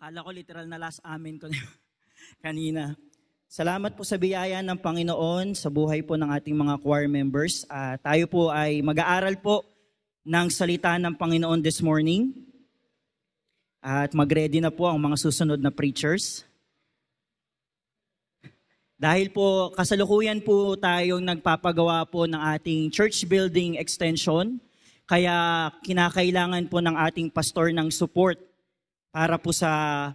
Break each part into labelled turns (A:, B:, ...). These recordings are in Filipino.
A: Akala ko literal na last amen ko kanina. Salamat po sa biyaya ng Panginoon sa buhay po ng ating mga choir members. Tayo po ay mag-aaral po ng salita ng Panginoon this morning. At mag-ready na po ang mga susunod na preachers. Dahil po kasalukuyan po tayong nagpapagawa po ng ating church building extension, kaya kinakailangan po ng ating pastor ng support para po sa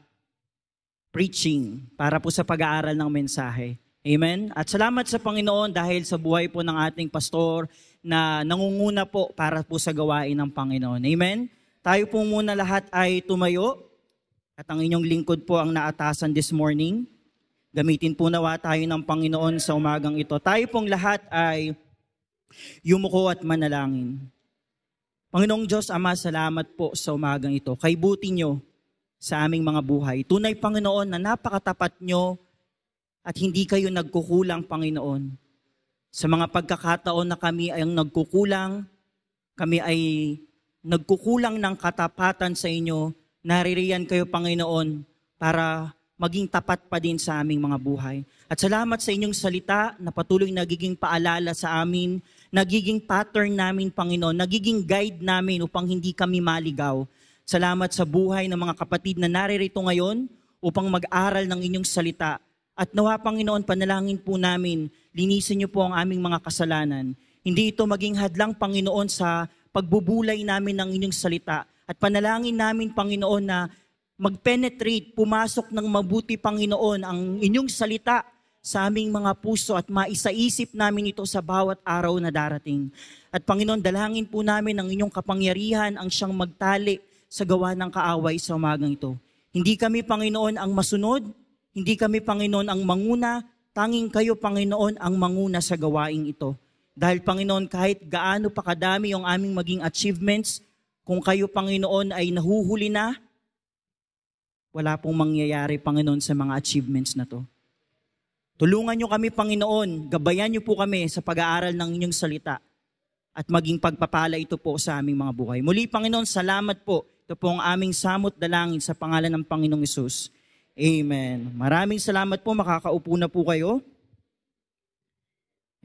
A: preaching, para po sa pag-aaral ng mensahe. Amen? At salamat sa Panginoon dahil sa buhay po ng ating pastor na nangunguna po para po sa gawain ng Panginoon. Amen? Tayo po muna lahat ay tumayo at ang inyong lingkod po ang naatasan this morning. Gamitin po nawa tayo ng Panginoon sa umagang ito. Tayo pong lahat ay yumuko at manalangin. Panginoong Diyos, Ama, salamat po sa umagang ito. Kay buti nyo sa aming mga buhay. Tunay, Panginoon, na napakatapat nyo at hindi kayo nagkukulang, Panginoon. Sa mga pagkakataon na kami ay nagkukulang, kami ay nagkukulang ng katapatan sa inyo, naririyan kayo, Panginoon, para maging tapat pa din sa aming mga buhay. At salamat sa inyong salita na patuloy nagiging paalala sa amin, nagiging pattern namin, Panginoon, nagiging guide namin upang hindi kami maligaw. Salamat sa buhay ng mga kapatid na naririto ngayon upang mag-aral ng inyong salita. At nawa, Panginoon, panalangin po namin, linisin niyo po ang aming mga kasalanan. Hindi ito maging hadlang, Panginoon, sa pagbubulay namin ng inyong salita. At panalangin namin, Panginoon, na mag-penetrate, pumasok ng mabuti, Panginoon, ang inyong salita sa aming mga puso at maisaisip namin ito sa bawat araw na darating. At Panginoon, dalangin po namin ang inyong kapangyarihan ang siyang magtali sa gawa ng kaaway sa umagang ito. Hindi kami, Panginoon, ang masunod, hindi kami, Panginoon, ang manguna, tanging kayo, Panginoon, ang manguna sa gawaing ito. Dahil, Panginoon, kahit gaano pa kadami yung aming maging achievements, kung kayo, Panginoon, ay nahuhuli na, wala pong mangyayari, Panginoon, sa mga achievements na to. Tulungan niyo kami, Panginoon, gabayan niyo po kami sa pag-aaral ng inyong salita at maging pagpapala ito po sa aming mga buhay. Muli, Panginoon, salamat po. Ito po ang aming samot dalangin sa pangalan ng Panginoong Hesus. Amen. Maraming salamat po. Makakaupo na po kayo.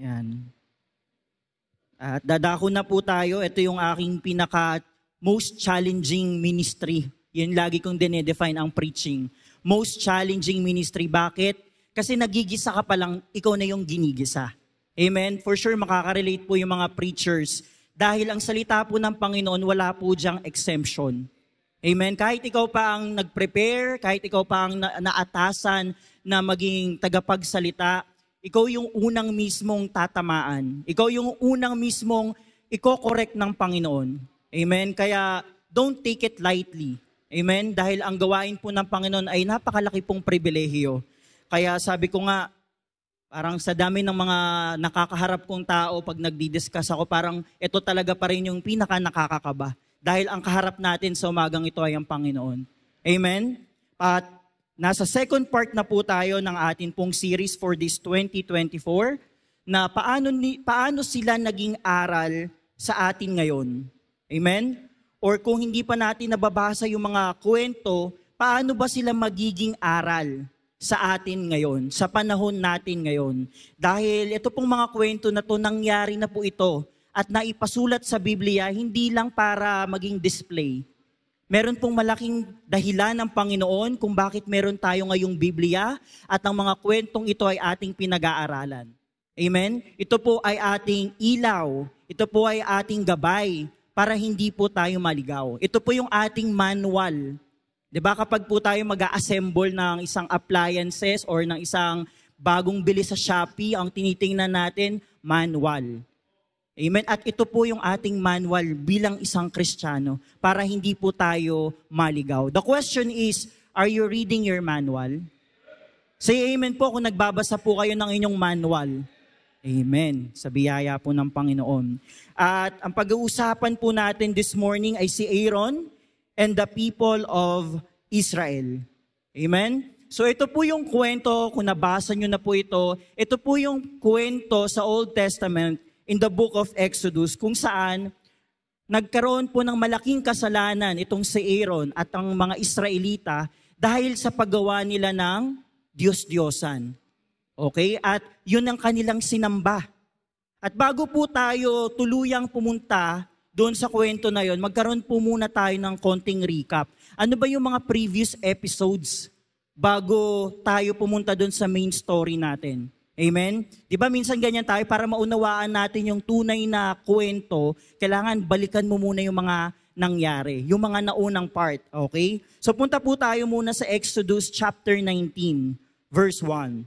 A: Yan. At dadako na po tayo. Ito yung aking most challenging ministry. Yun lagi kong dinedefine ang preaching. Most challenging ministry. Bakit? Kasi nagigisa ka pa lang, ikaw na yung ginigisa. Amen? For sure, makaka-relate po yung mga preachers. Dahil ang salita po ng Panginoon, wala po diyang exemption. Amen? Kahit ikaw pa ang nag-prepare, kahit ikaw pa ang naatasan na maging tagapagsalita, ikaw yung unang mismong tatamaan. Ikaw yung unang mismong iko-correct ng Panginoon. Amen? Kaya don't take it lightly. Amen? Dahil ang gawain po ng Panginoon ay napakalaki pong pribilehiyo. Kaya sabi ko nga, parang sa dami ng mga nakakaharap kong tao pag nagdi-discuss ako, parang ito talaga pa rin yung pinaka-nakakakaba. Dahil ang kaharap natin sa umagang ito ay ang Panginoon. Amen? At nasa second part na po tayo ng atin pong series for this 2024 na paano sila naging aral sa atin ngayon. Amen? Or kung hindi pa natin nababasa yung mga kwento, paano ba sila magiging aral sa atin ngayon, sa panahon natin ngayon? Dahil ito pong mga kwento na to, nangyari na po ito at naipasulat sa Biblia, hindi lang para maging display. Meron pong malaking dahilan ng Panginoon kung bakit meron tayo ngayong Biblia at ang mga kwentong ito ay ating pinag-aaralan. Amen? Ito po ay ating ilaw. Ito po ay ating gabay para hindi po tayo maligaw. Ito po yung ating manual. Diba kapag po tayo mag-assemble ng isang appliances or ng isang bagong bili sa Shopee, ang tinitingnan natin, manual. Amen? At ito po yung ating manual bilang isang Kristiyano para hindi po tayo maligaw. The question is, are you reading your manual? Say amen po kung nagbabasa po kayo ng inyong manual. Amen. Sa biyaya po ng Panginoon. At ang pag-uusapan po natin this morning ay si Aaron and the people of Israel. Amen? So ito po yung kwento, kung nabasa nyo na po ito po yung kwento sa Old Testament in the book of Exodus kung saan nagkaroon po ng malaking kasalanan itong si Aaron at ang mga Israelita dahil sa paggawa nila ng Diyos-Diyosan. Okay? At yun ang kanilang sinamba. At bago po tayo tuluyang pumunta doon sa kwento na yon, magkaroon po muna tayo ng konting recap. Ano ba yung mga previous episodes bago tayo pumunta doon sa main story natin? Amen? Di ba minsan ganyan tayo, para maunawaan natin yung tunay na kwento, kailangan balikan mo muna yung mga nangyari, yung mga naunang part, okay? So punta po tayo muna sa Exodus chapter 19, verse 1.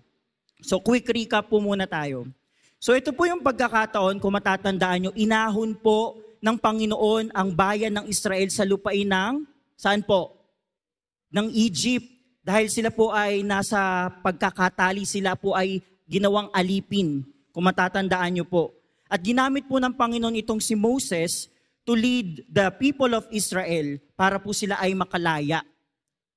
A: So quick recap po muna tayo. So ito po yung pagkakataon, kung matatandaan nyo, inahon po ng Panginoon ang bayan ng Israel sa lupain ng, saan po? Ng Egypt. Dahil sila po ay nasa pagkakatali, sila po ay ginawang alipin, kung matatandaan nyo po. At ginamit po ng Panginoon itong si Moses to lead the people of Israel para po sila ay makalaya.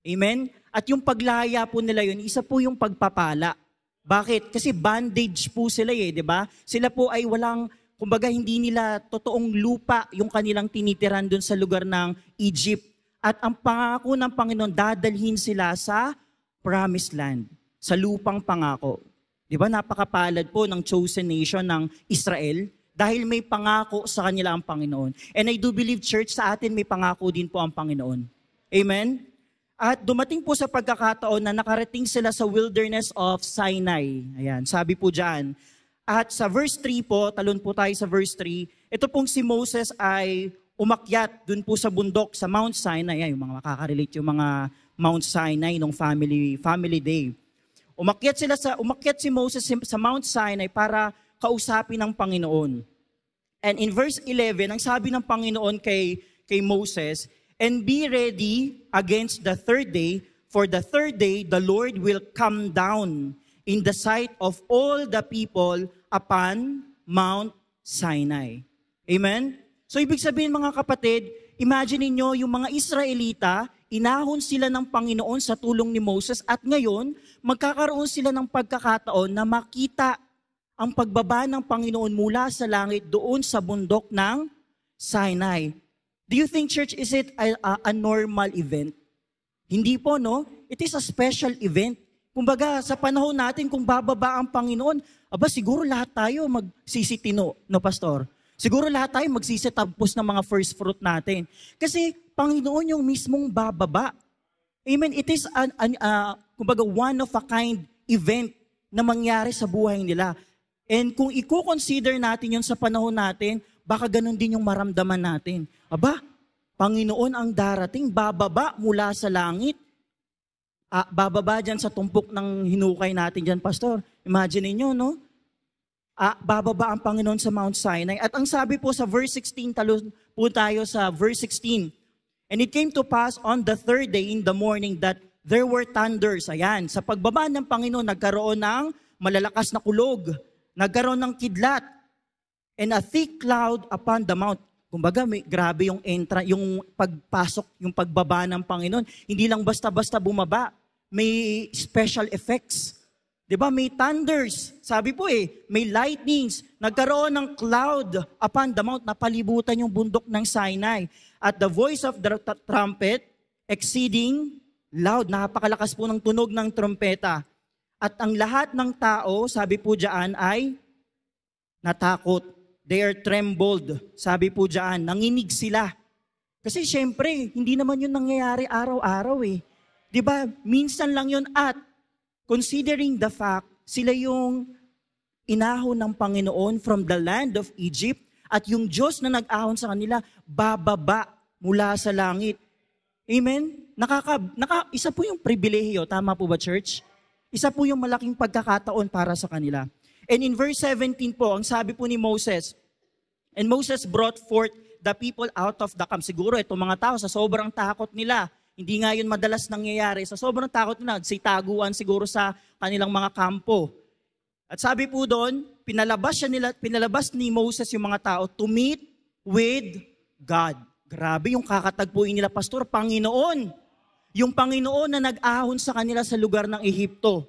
A: Amen? At yung paglaya po nila yun, isa po yung pagpapala. Bakit? Kasi bondage po sila di ba? Sila po ay walang, kumbaga hindi nila totoong lupa yung kanilang tinitiran doon sa lugar ng Egypt. At ang pangako ng Panginoon, dadalhin sila sa promised land, sa lupang pangako. Di ba? Napakapalad po ng chosen nation ng Israel dahil may pangako sa kanila ang Panginoon. And I do believe, church, sa atin may pangako din po ang Panginoon. Amen? At dumating po sa pagkakataon na nakarating sila sa wilderness of Sinai. Ayan, sabi po dyan. At sa verse 3 po, talon po tayo sa verse 3, ito pong si Moses ay umakyat dun po sa bundok, sa Mount Sinai. Ayan, yung mga makakarelate yung mga Mount Sinai nung family day. Umakyat si Moses sa Mount Sinai para kausapin ng Panginoon. And in verse 11, ang sabi ng Panginoon kay Moses, "And be ready against the third day, for the third day the Lord will come down in the sight of all the people upon Mount Sinai." Amen? So ibig sabihin mga kapatid, imagine niyo yung mga Israelita, inahon sila ng Panginoon sa tulong ni Moses at ngayon, magkakaroon sila ng pagkakataon na makita ang pagbaba ng Panginoon mula sa langit doon sa bundok ng Sinai. Do you think, church, is it a normal event? Hindi po, no? It is a special event. Kumbaga, sa panahon natin, kung bababa ang Panginoon, siguro lahat tayo magsisitino, no, Pastor? Siguro lahat tayo magsisitapos ng mga first fruit natin. Kasi Panginoon yung mismong bababa. Amen? It is kumbaga one of a kind event na mangyari sa buhay nila. And kung i-consider natin yun sa panahon natin, baka ganun din yung maramdaman natin. Panginoon ang darating, bababa mula sa langit. Bababa dyan sa tumpok ng hinukay natin dyan, Pastor. Imagine niyo, no? Bababa ang Panginoon sa Mount Sinai. At ang sabi po sa verse 16, talon po tayo sa verse 16. "And it came to pass on the third day in the morning that there were thunders." Ayan, sa pagbaba ng Panginoon, nagkaroon ng malalakas na kulog. Nagkaroon ng kidlat. "And a thick cloud upon the mount." Kumbaga, grabe yung yung pagpasok, yung pagbaba ng Panginoon. Hindi lang basta-basta bumaba. May special effects. Diba? May thunders. Sabi po may lightnings. Nagkaroon ng cloud upon the mount. Napalibutan yung bundok ng Sinai. At the voice of the trumpet exceeding loud. Napakalakas po ng tunog ng trompeta. At ang lahat ng tao, sabi po dyan, ay natakot. They are trembled. Sabi po dyan, nanginig sila. Kasi syempre, hindi naman yun nangyayari araw-araw Diba? Minsan lang yun at considering the fact, sila yung inahon ng Panginoon from the land of Egypt at yung Diyos na nag-ahon sa kanila, bababa mula sa langit. Amen? Isa po yung pribilehiyo, tama po ba, church? Isa po yung malaking pagkakataon para sa kanila. And in verse 17 po, ang sabi po ni Moses, "And Moses brought forth the people out of the camp." Siguro itong mga tao sa sobrang takot nila, hindi nga yun madalas nangyayari. Sa sobrang takot nila, taguan siguro sa kanilang mga kampo. At sabi po doon, pinalabas ni Moses yung mga tao to meet with God. Grabe yung kakatagpuin nila, Pastor, Panginoon. Yung Panginoon na nag-ahon sa kanila sa lugar ng Ehipto.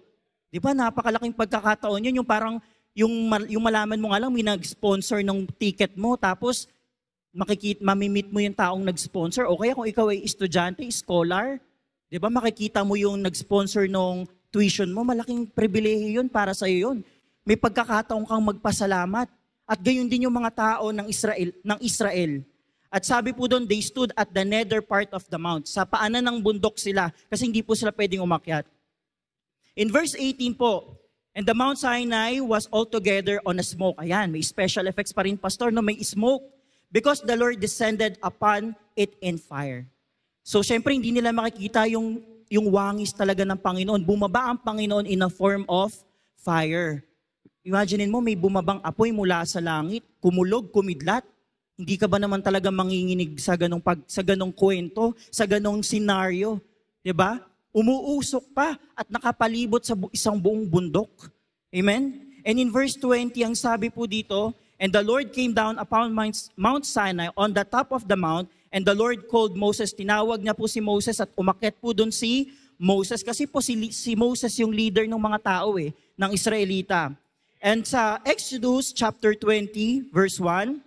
A: Di ba, napakalaking pagkakataon yun. Yung parang, yung malaman mo nga lang, may nag-sponsor ng ticket mo, tapos mamimit mo yung taong nag-sponsor. O kaya kung ikaw ay estudyante, scholar, Di ba makikita mo yung nag-sponsor ng tuition mo, malaking pribilehiyo yun para sa iyo yun. May pagkakataon kang magpasalamat. At gayon din yung mga tao ng Israel. At sabi po doon, they stood at the nether part of the mount. Sa paanan ng bundok sila kasi hindi po sila pwedeng umakyat. In verse 18 po, and the Mount Sinai was altogether on a smoke. Ayan, may special effects pa rin, Pastor, no? May smoke. Because the Lord descended upon it in fire. So, syempre, hindi nila makikita yung wangis talaga ng Panginoon. Bumaba ang Panginoon in a form of fire. Imaginin mo, may bumabang apoy mula sa langit, kumulog, kumidlat. Hindi ka ba naman talaga manginginig sa ganong kwento, sa ganong senaryo? Diba? Umuusok pa at nakapalibot sa isang buong bundok. Amen? And in verse 20, ang sabi po dito, and the Lord came down upon Mount Sinai on the top of the mount, and the Lord called Moses. Tinawag niya po si Moses at umakyat po doon si Moses. Kasi po si Moses yung leader ng mga tao ng Israelita. And sa Exodus chapter 20, verse 1,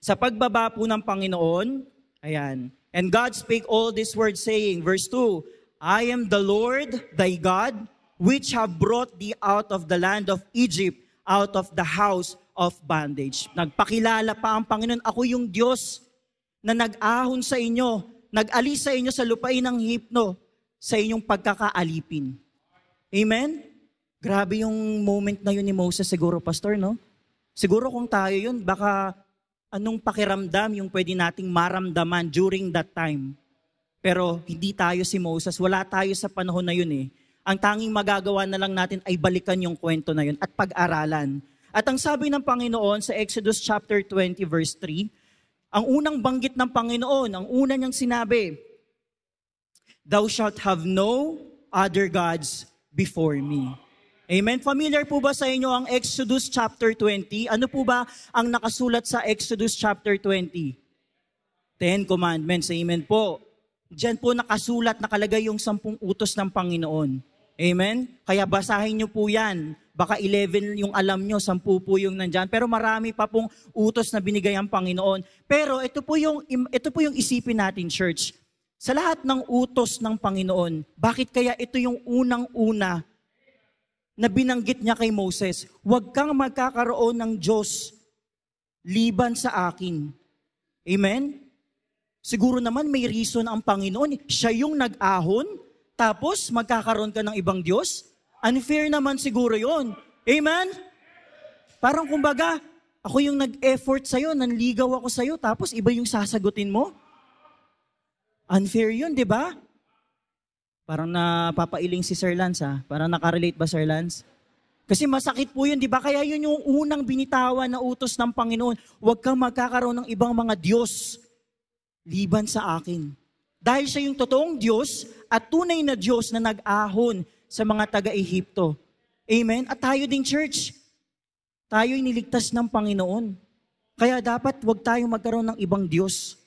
A: sa pagbaba po ng Panginoon, ayan, and God spake all these words saying, verse 2, I am the Lord thy God, which have brought thee out of the land of Egypt, out of the house of bondage. Nagpakilala pa ang Panginoon, ako yung Diyos na nag-ahon sa inyo, nag-alis sa inyo sa lupain ng Hipno, sa inyong pagkakaalipin. Amen? Grabe yung moment na yun ni Moses siguro, Pastor, no? Siguro kung tayo yun, baka anong pakiramdam yung pwede nating maramdaman during that time. Pero hindi tayo si Moses, wala tayo sa panahon na yun Ang tanging magagawa na lang natin ay balikan yung kwento na yun at pag-aralan. At ang sabi ng Panginoon sa Exodus chapter 20 verse 3, ang unang banggit ng Panginoon, ang una niyang sinabi, Thou shalt have no other gods before me. Amen? Familiar po ba sa inyo ang Exodus chapter 20? Ano po ba ang nakasulat sa Exodus chapter 20? 10 Commandments. Amen po. Diyan po nakasulat, nakalagay yung 10 utos ng Panginoon. Amen? Kaya basahin nyo po yan. Baka 11 yung alam nyo, 10 po yung nandyan. Pero marami pa pong utos na binigay ang Panginoon. Pero ito po yung isipin natin, church. Sa lahat ng utos ng Panginoon, bakit kaya ito yung unang-una na binanggit niya kay Moses? Huwag kang magkakaroon ng Diyos liban sa akin. Amen? Siguro naman may reason ang Panginoon. Siya yung nag-ahon, tapos magkakaroon ka ng ibang Diyos? Unfair naman siguro yon. Amen? Parang kumbaga, ako yung nag-effort sa'yo, nanligaw ako sa'yo, tapos iba yung sasagutin mo? Unfair yun, di ba? Parang napapailing si Sir Lance, ha? Parang nakarelate ba, Sir Lance? Kasi masakit po yun, di ba? Kaya yun yung unang binitawan na utos ng Panginoon. Huwag kang magkakaroon ng ibang mga Diyos liban sa akin. Dahil siya yung totoong Diyos at tunay na Diyos na nag-ahon sa mga taga-Ehipto. Amen? At tayo ding church, tayo'y niligtas ng Panginoon. Kaya dapat huwag tayong magkaroon ng ibang Diyos.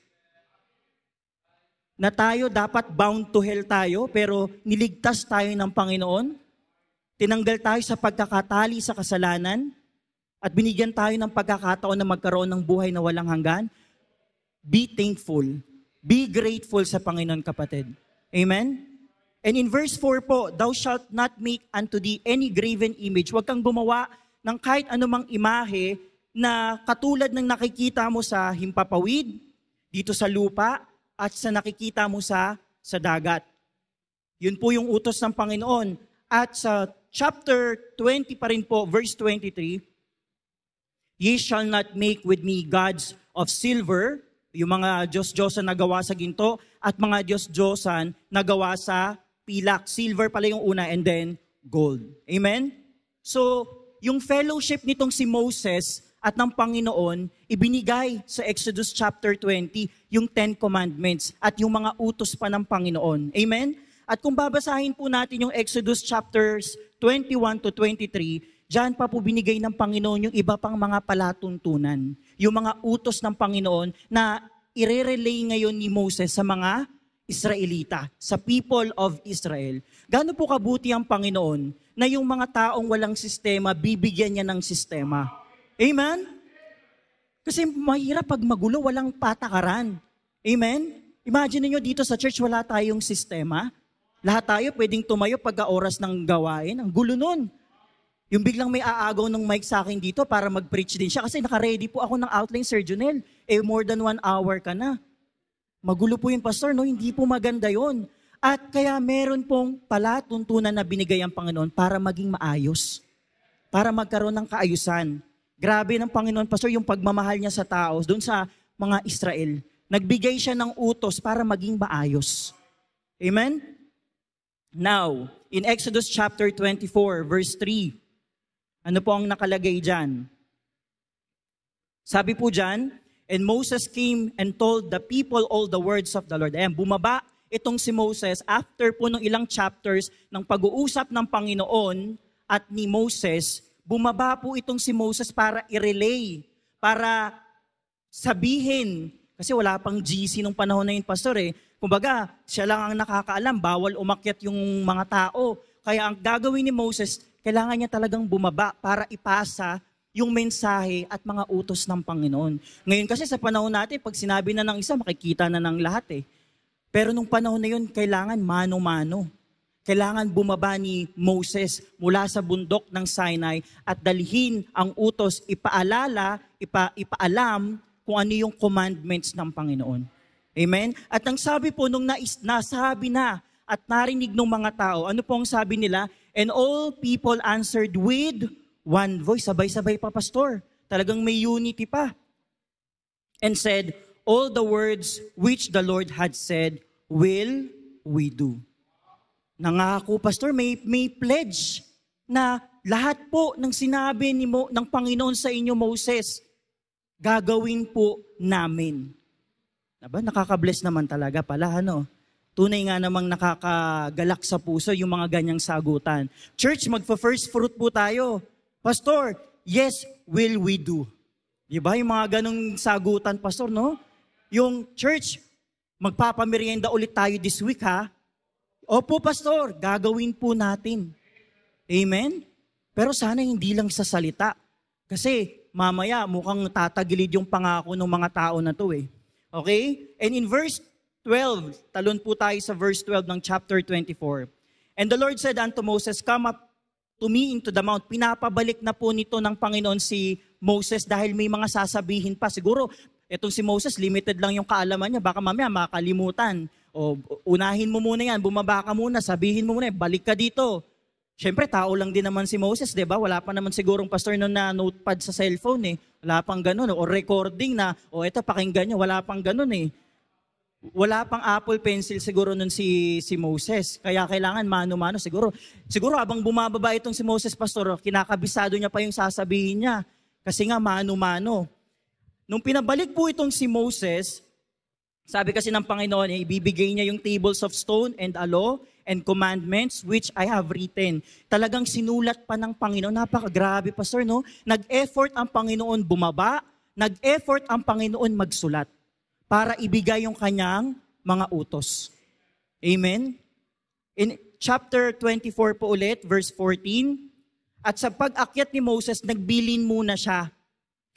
A: Na tayo dapat bound to hell tayo, pero niligtas tayo ng Panginoon. Tinanggal tayo sa pagkakatali sa kasalanan at binigyan tayo ng pagkakataon na magkaroon ng buhay na walang hanggan. Be thankful. Be grateful sa Panginoon, kapatid. Amen? And in verse 4 po, Thou shalt not make unto thee any graven image. Huwag kang gumawa ng kahit anumang imahe na katulad ng nakikita mo sa himpapawid, dito sa lupa, at sa nakikita mo sa dagat. Yun po yung utos ng Panginoon. At sa chapter 20 pa rin po, verse 23, Ye shall not make with me gods of silver, yung mga Diyos-Diyosan na gawa sa ginto, at mga Diyos-Diyosan na gawa sa pilak. Silver pala yung una, and then gold. Amen? So, yung fellowship nitong si Moses at ng Panginoon, ibinigay sa Exodus chapter 20, yung 10 Commandments at yung mga utos pa ng Panginoon. Amen? At kung babasahin po natin yung Exodus chapters 21 to 23, diyan pa po binigay ng Panginoon yung iba pang mga palatuntunan. Yung mga utos ng Panginoon na ire-relay ngayon ni Moses sa mga Israelita, sa people of Israel. Gaano po kabuti ang Panginoon na yung mga taong walang sistema, bibigyan niya ng sistema. Amen? Kasi mahirap pag magulo, walang patakaran. Amen? Imagine niyo dito sa church wala tayong sistema. Lahat tayo pwedeng tumayo pagka oras ng gawain. Ang gulo nun. Yung biglang may aagaw ng mic sa akin dito para mag-preach din siya kasi naka-ready po ako ng outline, Sir Junel. More than 1 hour ka na. Magulo po yung pastor, no? Hindi po maganda yon. At kaya meron pong palatuntunan na binigay ang Panginoon para maging maayos. Para magkaroon ng kaayusan. Grabe ng Panginoon, pastor, yung pagmamahal niya sa tao, doon sa mga Israel. Nagbigay siya ng utos para maging maayos. Amen? Now, in Exodus chapter 24, verse 3, ano po ang nakalagay dyan? Sabi po dyan, and Moses came and told the people all the words of the Lord. Ayan, bumaba itong si Moses after po ng ilang chapters ng pag-uusap ng Panginoon at ni Moses, bumaba po itong si Moses para i-relay, para sabihin, kasi wala pang GC nung panahon na yun, pastor eh. Kumbaga, siya lang ang nakakaalam, bawal umakyat yung mga tao. Kaya ang gagawin ni Moses, kailangan niya talagang bumaba para ipasa yung mensahe at mga utos ng Panginoon. Ngayon kasi sa panahon natin, pag sinabi na ng isa, makikita na ng lahat eh. Pero nung panahon na yun, kailangan mano-mano. Kailangan bumaba ni Moses mula sa bundok ng Sinai at dalhin ang utos, ipaalam kung ano yung commandments ng Panginoon. Amen? At ang sabi po, nung nasabi na at narinig ng mga tao, ano po ang sabi nila? And all people answered with one voice. Sabay-sabay pa, pastor. Talagang may unity pa. And said, all the words which the Lord had said, will we do. Nangako, pastor, may pledge na lahat po ng sinabi ng Panginoon sa inyo, Moses, gagawin po namin. Aba, nakaka-bless naman talaga pala, ano? Tunay nga namang nakakagalak sa puso yung mga ganyang sagutan. Church, magfa-first fruit po tayo. Pastor, yes, will we do. Diba? Yung mga ganong sagutan, pastor, no? Yung church, magpapamerienda ulit tayo this week, ha? Opo, pastor, gagawin po natin. Amen? Pero sana hindi lang sa salita. Kasi mamaya mukhang tatagilid yung pangako ng mga tao na to eh. Okay? And in verse 12, talon po tayo sa verse 12 ng chapter 24. And the Lord said unto Moses, come up to me into the mount. Pinapabalik na po nito ng Panginoon si Moses dahil may mga sasabihin pa. Siguro, itong si Moses, limited lang yung kaalaman niya. Baka mamaya makalimutan. O unahin mo muna yan, bumaba ka muna, sabihin mo muna, balik ka dito. Siyempre, tao lang din naman si Moses, di ba? Wala pa naman sigurong pastor noon na notepad sa cellphone eh. Wala pang ganun. O recording na, eto pakinggan nyo, wala pang ganun eh. Wala pang Apple Pencil siguro nun si Moses. Kaya kailangan mano-mano siguro. Siguro habang bumababa itong si Moses, pastor, kinakabisado niya pa yung sasabihin niya. Kasi nga mano-mano. Nung pinabalik po itong si Moses, sabi kasi ng Panginoon, ibibigay niya yung tables of stone and a law and commandments which I have written. Talagang sinulat pa ng Panginoon. Napakagrabe, pastor, no? Nag-effort ang Panginoon bumaba, nag-effort ang Panginoon magsulat para ibigay yung kanyang mga utos. Amen? In chapter 24 po ulit, verse 14, at sa pag-akyat ni Moses, nagbilin muna siya.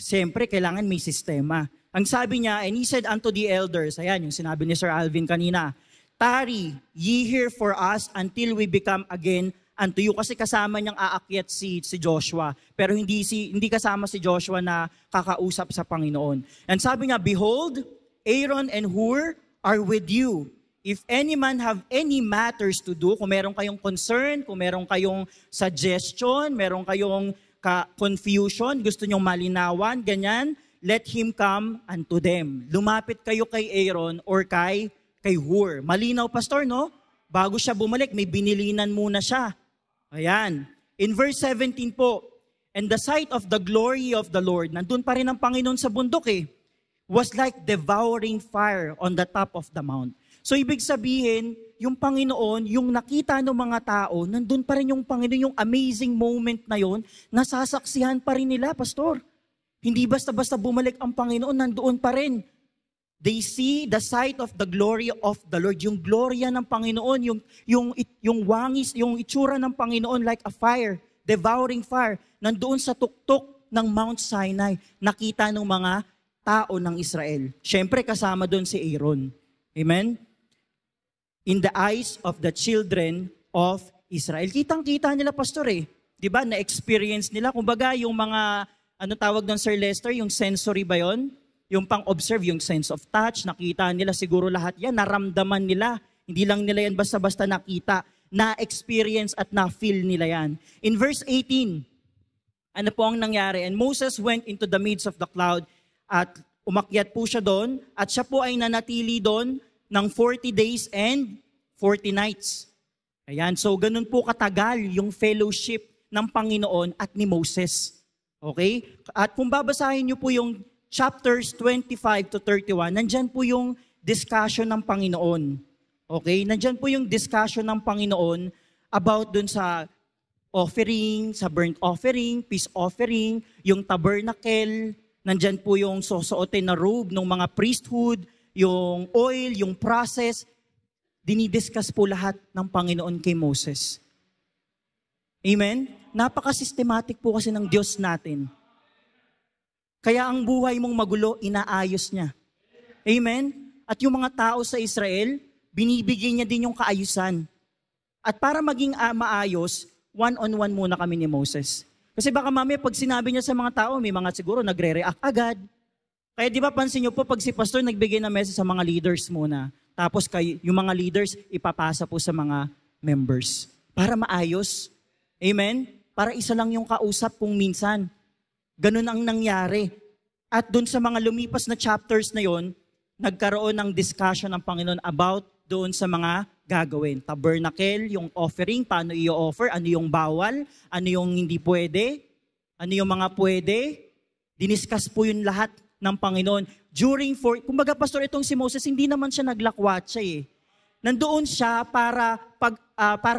A: Siyempre, kailangan may sistema. Ang sabi niya, and he said unto the elders, ayan yung sinabi ni Sir Alvin kanina, tarry ye here for us until we become again unto you. Kasi kasama niyang aakyat si Joshua. Pero hindi kasama si Joshua na kakausap sa Panginoon. And sabi niya, behold, Aaron and Hur are with you. If any man have any matters to do, kung meron kayong concern, kung meron kayong suggestion, meron kayong confusion, gusto nyong malinawan, ganyan, let him come unto them. Lumapit kayo kay Aaron or kay Hur. Malinaw, pastor, no? Bago siya bumalik, may binilinan muna siya. Ayan. In verse 17 po, and the sight of the glory of the Lord, nandun pa rin ang Panginoon sa bundok eh, was like devouring fire on the top of the mount. So ibig sabihin, yung Panginoon, yung nakita ng mga tao, nandun pa rin yung Panginoon, yung amazing moment na yon, nasasaksihan pa rin nila, pastor. Hindi basta-basta bumalik ang Panginoon, nandoon pa rin. They see the sight of the glory of the Lord, yung gloria ng Panginoon, yung wangis, yung itsura ng Panginoon like a fire, devouring fire, nandoon sa tuktok ng Mount Sinai, nakita ng mga tao ng Israel. Siyempre kasama doon si Aaron. Amen? In the eyes of the children of Israel. Kitang-kita nila, pastor eh. Diba? Na-experience nila. Kumbaga, yung mga, ano tawag doon, Sir Lester, yung sensory ba yun? Yung pang-observe, yung sense of touch, nakita nila siguro lahat yan, naramdaman nila. Hindi lang nila yan basta-basta nakita, na-experience at na-feel nila yan. In verse 18, ano po ang nangyari? And Moses went into the midst of the cloud at umakyat po siya doon at siya po ay nanatili doon ng 40 days and 40 nights. Ayan, so ganun po katagal yung fellowship ng Panginoon at ni Moses. Okay? At kung babasahin niyo po yung chapters 25 to 31, nandyan po yung discussion ng Panginoon. Okay? Nandyan po yung discussion ng Panginoon about dun sa offering, sa burnt offering, peace offering, yung tabernacle, nandyan po yung susuotin na robe ng mga priesthood, yung oil, yung process, dinidiscuss po lahat ng Panginoon kay Moses. Amen? Napaka-systematic po kasi ng Diyos natin. Kaya ang buhay mong magulo, inaayos niya. Amen? At yung mga tao sa Israel, binibigyan niya din yung kaayusan. At para maging maayos, one-on-one muna kami ni Moses. Kasi baka mamaya pag sinabi niya sa mga tao, may mga siguro nagre-react agad. Kaya di ba pansin niyo po, pag si pastor nagbigay ng message sa mga leaders muna, tapos yung mga leaders ipapasa po sa mga members. Para maayos. Amen? Para isa lang yung kausap kung minsan. Ganun ang nangyari. At dun sa mga lumipas na chapters na yon, nagkaroon ng discussion ng Panginoon about doon sa mga gagawin. Tabernacle, yung offering, paano i-offer, ano yung bawal, ano yung hindi pwede, ano yung mga pwede. Diniscuss po yun lahat ng Panginoon. Kumbaga pastor, itong si Moses, hindi naman siya naglakwatsa eh. Nandoon siya para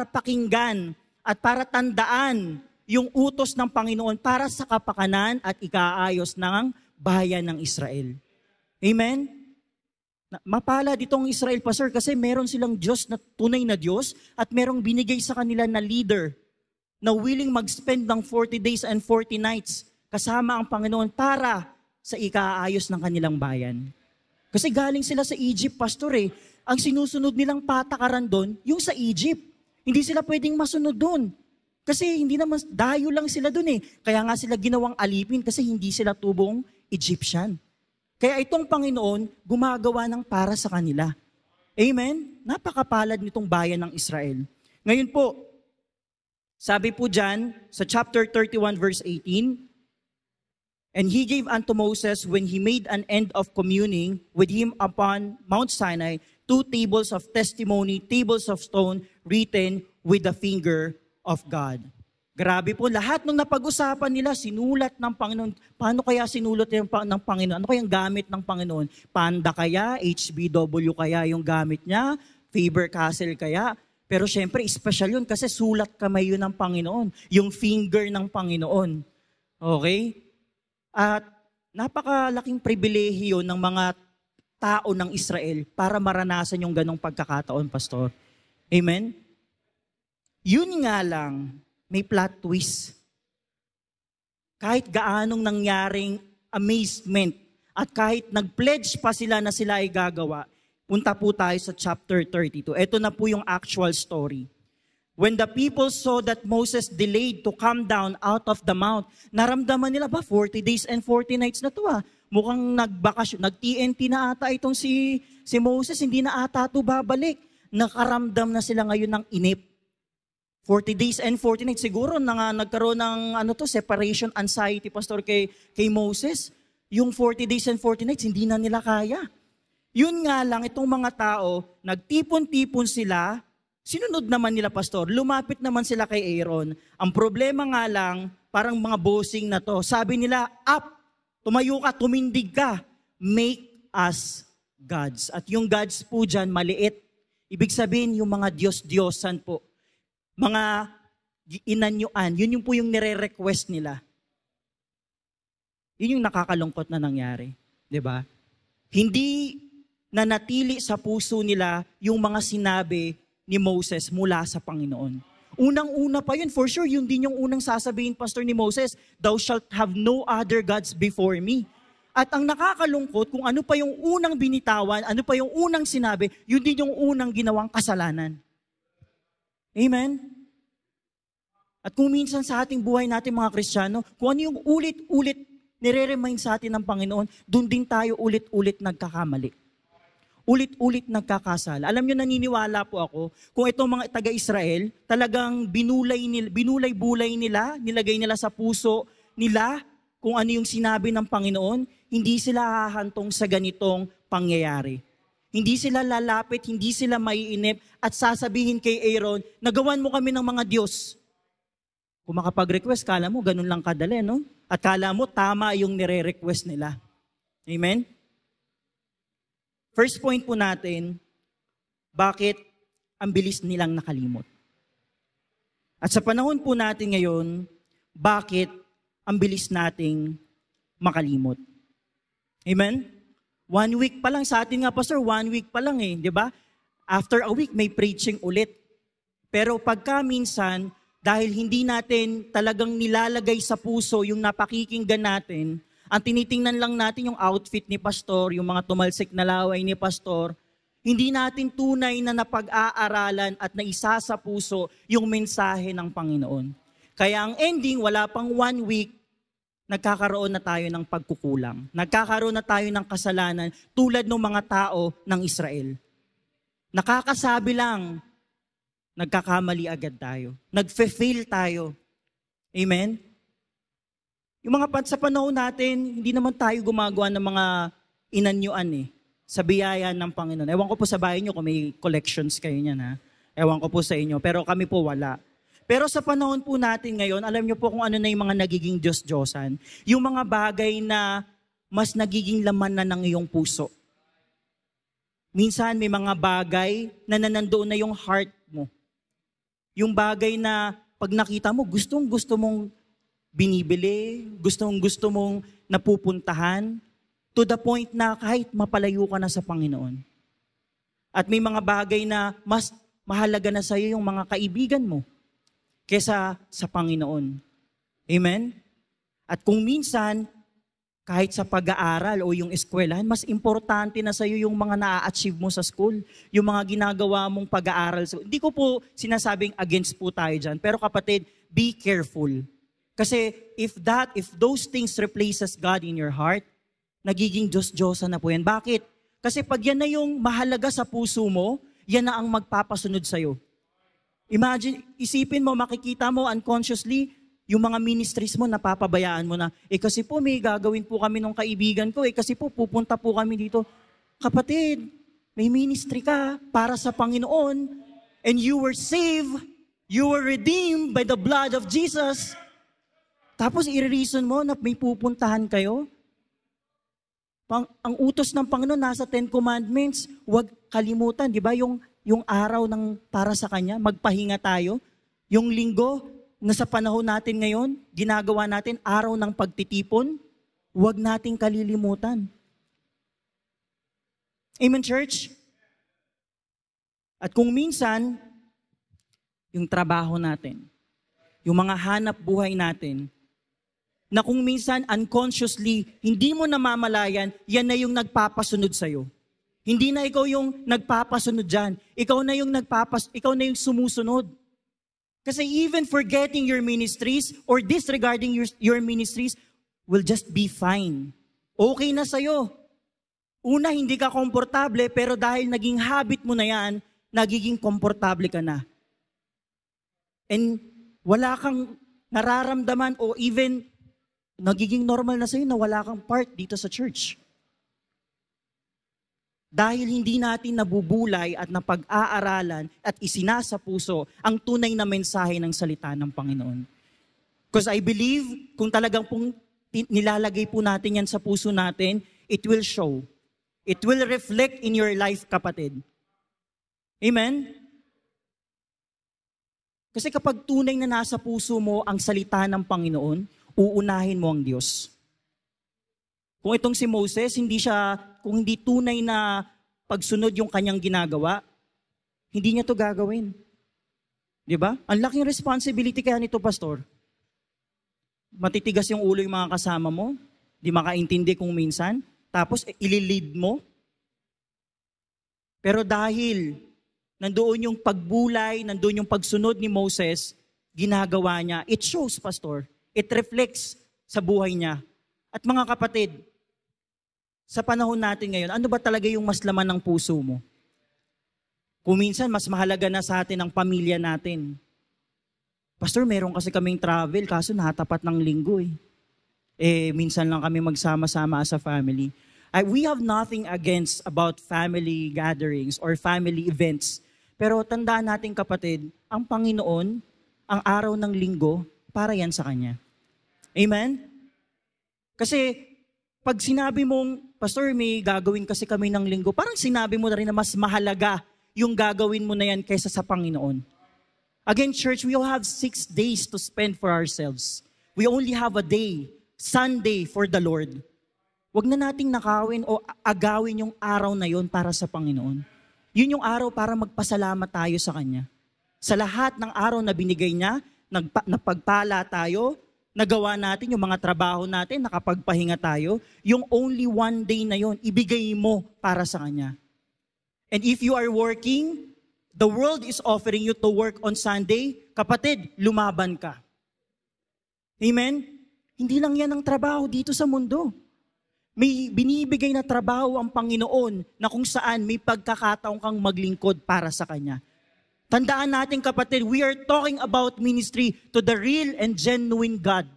A: pakinggan at para tandaan yung utos ng Panginoon para sa kapakanan at ikaayos ng bayan ng Israel. Amen? Mapalad itong Israel, pastor, kasi meron silang Diyos na tunay na Diyos at merong binigay sa kanila na leader na willing mag-spend ng 40 days and 40 nights kasama ang Panginoon para sa ikaayos ng kanilang bayan. Kasi galing sila sa Egypt, pastor eh. Ang sinusunod nilang patakaran doon, yung sa Egypt. Hindi sila pwedeng masunod doon. Kasi hindi naman, dayo lang sila doon eh. Kaya nga sila ginawang alipin kasi hindi sila tubong Egyptian. Kaya itong Panginoon, gumagawa ng para sa kanila. Amen? Napakapalad nitong bayan ng Israel. Ngayon po, sabi po dyan, sa chapter 31 verse 18, and he gave unto Moses, when he made an end of communing with him upon Mount Sinai, 2 tables of testimony, tables of stone, written with the finger of God. Grabe po, lahat ng napag-usapan nila, sinulat ng Panginoon. Paano kaya sinulat ng Panginoon? Ano kayang gamit ng Panginoon? Panda kaya? HBW kaya yung gamit niya? Faber-Castell kaya? Pero syempre, special yun kasi sulat kamay yun ng Panginoon. Yung finger ng Panginoon. Okay? At napakalaking pribilehiyo ng mga tao ng Israel para maranasan yung ganong pagkakataon, pastor. Amen? Yun nga lang, may plot twist. Kahit gaanong nangyaring amazement at kahit nag-pledge pa sila na sila ay gagawa, punta po tayo sa chapter 32. Ito na po yung actual story. When the people saw that Moses delayed to come down out of the mount, naramdaman nila ba 40 days and 40 nights na to ah. Mukhang nagbakasyon, nag-TNT na ata itong si Moses, hindi na ata ito babalik. Nakaramdam na sila ngayon ng inip. 40 days and 40 nights. Siguro nagkaroon ng separation anxiety, pastor, kay Moses. Yung 40 days and 40 nights, hindi na nila kaya. Yun nga lang, itong mga tao, nagtipon-tipon sila, sinunod naman nila, pastor, lumapit naman sila kay Aaron. Ang problema nga lang, parang mga bossing na to, sabi nila, up, tumayo ka, tumindig ka, make us gods. At yung gods po dyan, maliit. Ibig sabihin, yung mga Diyos-Diyosan po. Mga inanyuan, yun yung po yung nire-request nila. Yun yung nakakalungkot na nangyari. 'Di ba? Hindi nanatili sa puso nila yung mga sinabi ni Moses mula sa Panginoon. Unang-una pa yun, for sure, yun din yung unang sasabihin, pastor, ni Moses, thou shalt have no other gods before me. At ang nakakalungkot, kung ano pa yung unang binitawan, ano pa yung unang sinabi, yun din yung unang ginawang kasalanan. Amen? At kung minsan sa ating buhay natin mga Kristiyano, kung ano yung ulit-ulit nire-remind sa atin ng Panginoon, doon din tayo ulit-ulit nagkakamali. Ulit-ulit nagkakasala. Alam nyo, naniniwala po ako, kung itong mga taga-Israel, talagang binulay-bulay nila, nilagay nila sa puso nila, kung ano yung sinabi ng Panginoon, hindi sila hahantong sa ganitong pangyayari. Hindi sila lalapit, hindi sila maiinip, at sasabihin kay Aaron, nagawan mo kami ng mga Diyos. Kung makapag-request, kala mo, ganun lang kadali, no? At kala mo, tama yung nire-request nila. Amen? First point po natin, bakit ang bilis nilang nakalimot? At sa panahon po natin ngayon, bakit ang bilis nating makalimot? Amen? 1 week pa lang, sa atin nga pastor, 1 week pa lang di ba? After a week, may preaching ulit. Pero pagka minsan, dahil hindi natin talagang nilalagay sa puso yung napakikinggan natin, ang tinitingnan lang natin yung outfit ni pastor, yung mga tumalsik na laway ni pastor, hindi natin tunay na napag-aaralan at naisa sa puso yung mensahe ng Panginoon. Kaya ang ending, wala pang 1 week, nagkakaroon na tayo ng pagkukulang. Nagkakaroon na tayo ng kasalanan tulad ng mga tao ng Israel. Nakakasabi lang, nagkakamali agad tayo. Nagfe-fail tayo. Amen? Yung mga sa panahon natin, hindi naman tayo gumagawa ng mga inanyuan sa biyaya ng Panginoon. Ewan ko po sa bahay nyo kung may collections kayo niyan ha. Ewan ko po sa inyo, pero kami po wala. Pero sa panahon po natin ngayon, alam niyo po kung ano na yung mga nagiging Diyos-Diyosan. Yung mga bagay na mas nagiging laman na ng iyong puso. Minsan may mga bagay na nandoon na yung heart mo. Yung bagay na pag nakita mo, gustong-gusto mong binibili, gustong-gusto mong napupuntahan, to the point na kahit mapalayo ka na sa Panginoon. At may mga bagay na mas mahalaga na sa iyo yung mga kaibigan mo kesa sa Panginoon. Amen? At kung minsan, kahit sa pag-aaral o yung eskwelahan, mas importante na sa iyo yung mga na-achieve mo sa school, yung mga ginagawa mong pag-aaral. Hindi ko po sinasabing against po tayo dyan, pero kapatid, be careful. Kasi if those things replaces God in your heart, nagiging Diyos-Diyosan na po yan. Bakit? Kasi pag yan na yung mahalaga sa puso mo, yan na ang magpapasunod sa'yo. Imagine, isipin mo, makikita mo unconsciously, yung mga ministries mo, napapabayaan mo na, kasi po may gagawin po kami ng kaibigan ko, kasi po pupunta po kami dito. Kapatid, may ministry ka para sa Panginoon, and you were saved, you were redeemed by the blood of Jesus. Tapos i-reason mo na may pupuntahan kayo. Ang utos ng Panginoon nasa 10 Commandments, huwag kalimutan, di ba? Yung araw para sa Kanya, magpahinga tayo. Yung linggo, na sa panahon natin ngayon, ginagawa natin araw ng pagtitipon, huwag nating kalilimutan. Amen, church? At kung minsan, yung trabaho natin, yung mga hanap buhay natin, na kung minsan unconsciously, hindi mo namamalayan, yan na yung nagpapasunod sa'yo. Hindi na ikaw yung nagpapasunod dyan. Ikaw na yung sumusunod. Kasi even forgetting your ministries or disregarding your ministries will just be fine. Okay na sa'yo. Una, hindi ka komportable, pero dahil naging habit mo na yan, nagiging komportable ka na. And wala kang nararamdaman o even nagiging normal na sa'yo na wala kang part dito sa church. Dahil hindi natin nabubulay at napag-aaralan at isinasa puso ang tunay na mensahe ng salita ng Panginoon. Because I believe, kung talagang pong nilalagay po natin yan sa puso natin, it will show. It will reflect in your life, kapatid. Amen? Kasi kapag tunay na nasa puso mo ang salita ng Panginoon, uunahin mo ang Diyos. Kung itong si Moses, kung hindi tunay na pagsunod yung kanyang ginagawa, hindi niya to gagawin. Di ba? Ang laking responsibility kaya nito, pastor. Matitigas yung ulo yung mga kasama mo. di makaintindi kung minsan, tapos ililid mo. Pero dahil nandoon yung pagbulay, nandoon yung pagsunod ni Moses, ginagawa niya. It shows, Pastor. It reflects sa buhay niya. At mga kapatid, sa panahon natin ngayon, ano ba talaga yung mas laman ng puso mo? Kung minsan, mas mahalaga na sa atin ang pamilya natin. Pastor, meron kasi kaming travel, kaso natapat ng linggo eh. Minsan lang kami magsama-sama as a family. We have nothing against about family gatherings or family events. Pero tandaan natin kapatid, ang Panginoon, ang araw ng linggo, para yan sa Kanya. Amen? Kasi pag sinabi mong, Pastor, may gagawin kasi kami ng linggo, parang sinabi mo na rin na mas mahalaga yung gagawin mo na yan kaysa sa Panginoon. Again, church, we all have 6 days to spend for ourselves. We only have a day, Sunday, for the Lord. Huwag na nating nakawin o agawin yung araw na yon para sa Panginoon. Yun yung araw para magpasalamat tayo sa Kanya. Sa lahat ng araw na binigay niya, napagpala tayo, nagawa natin yung mga trabaho natin, nakapagpahinga tayo, yung only one day na yon, ibigay mo para sa Kanya. And if you are working, the world is offering you to work on Sunday, kapatid, lumaban ka. Amen? Hindi lang yan ang trabaho dito sa mundo. May binibigay na trabaho ang Panginoon na kung saan may pagkakataon kang maglingkod para sa Kanya. Tandaan natin kapatid, we are talking about ministry to the real and genuine God.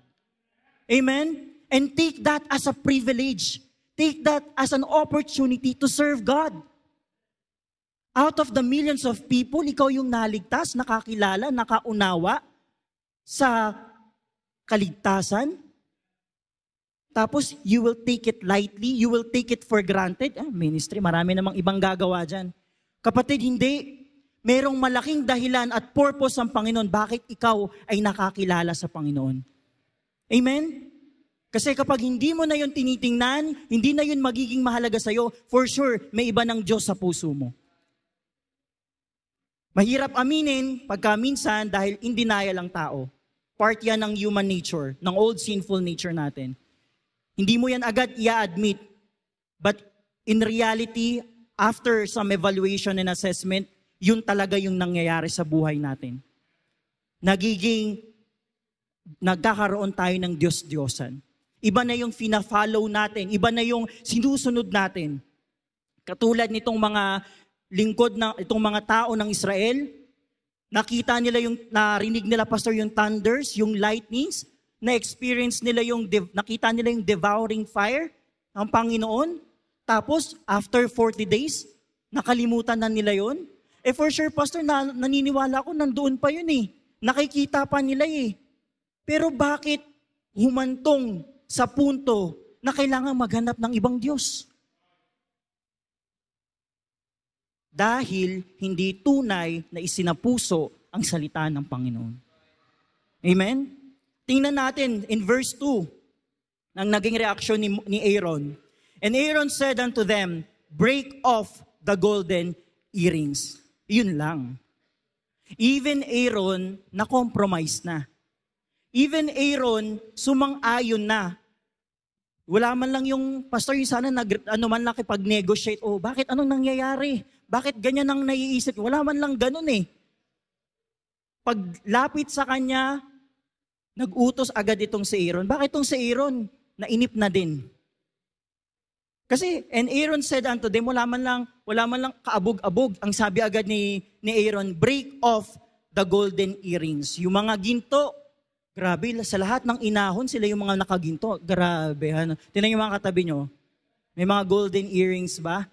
A: Amen? And take that as a privilege. Take that as an opportunity to serve God. Out of the millions of people, ikaw yung naligtas, nakakilala, nakaunawa sa kaligtasan. Tapos, you will take it lightly, you will take it for granted. Ministry, marami namang ibang gagawa dyan. Kapatid, hindi. Merong malaking dahilan at purpose ang Panginoon bakit ikaw ay nakakilala sa Panginoon. Amen? Kasi kapag hindi mo na yun tinitingnan, hindi na yun magiging mahalaga sa'yo, for sure, may iba ng Diyos sa puso mo. Mahirap aminin pagka minsan dahil in denial ang tao. Part yan ng human nature, ng old sinful nature natin. Hindi mo yan agad i-admit. But in reality, after some evaluation and assessment, yun talaga yung nangyayari sa buhay natin. Nagkakaroon tayo ng Diyos-Diyosan. Iba na yung fina-follow natin. Iba na yung sinusunod natin. Katulad nitong mga lingkod itong mga tao ng Israel, nakita nila narinig nila, Pastor, yung thunders, yung lightnings, na-experience nila nakita nila yung devouring fire ng Panginoon. Tapos, after 40 days, nakalimutan na nila yon. For sure, Pastor, naniniwala ko nandoon pa yun eh. Nakikita pa nila eh. Pero bakit humantong sa punto na kailangan maghanap ng ibang Diyos? Dahil hindi tunay na isinapuso ang salita ng Panginoon. Amen? Tingnan natin in verse 2, nang naging reaksyon ni Aaron. And Aaron said unto them, break off the golden earrings. Yun lang. Even Aaron, na-compromise na. Even Aaron, sumang-ayon na. Wala man lang yung pastor, yung sana man lang kipag-negotiate. Bakit anong nangyayari? Bakit ganyan ang naiisip? Wala man lang ganun eh. Paglapit sa kanya, nag-utos agad itong si Aaron. Bakit itong si Aaron? Nainip na din. Kasi, and Aaron said unto them, wala man lang kaabog-abog. Ang sabi agad ni Aaron, break off the golden earrings. Yung mga ginto, grabe, sa lahat ng inahon, sila yung mga nakaginto. Grabe. Tingnan yung mga katabi nyo. May mga golden earrings ba?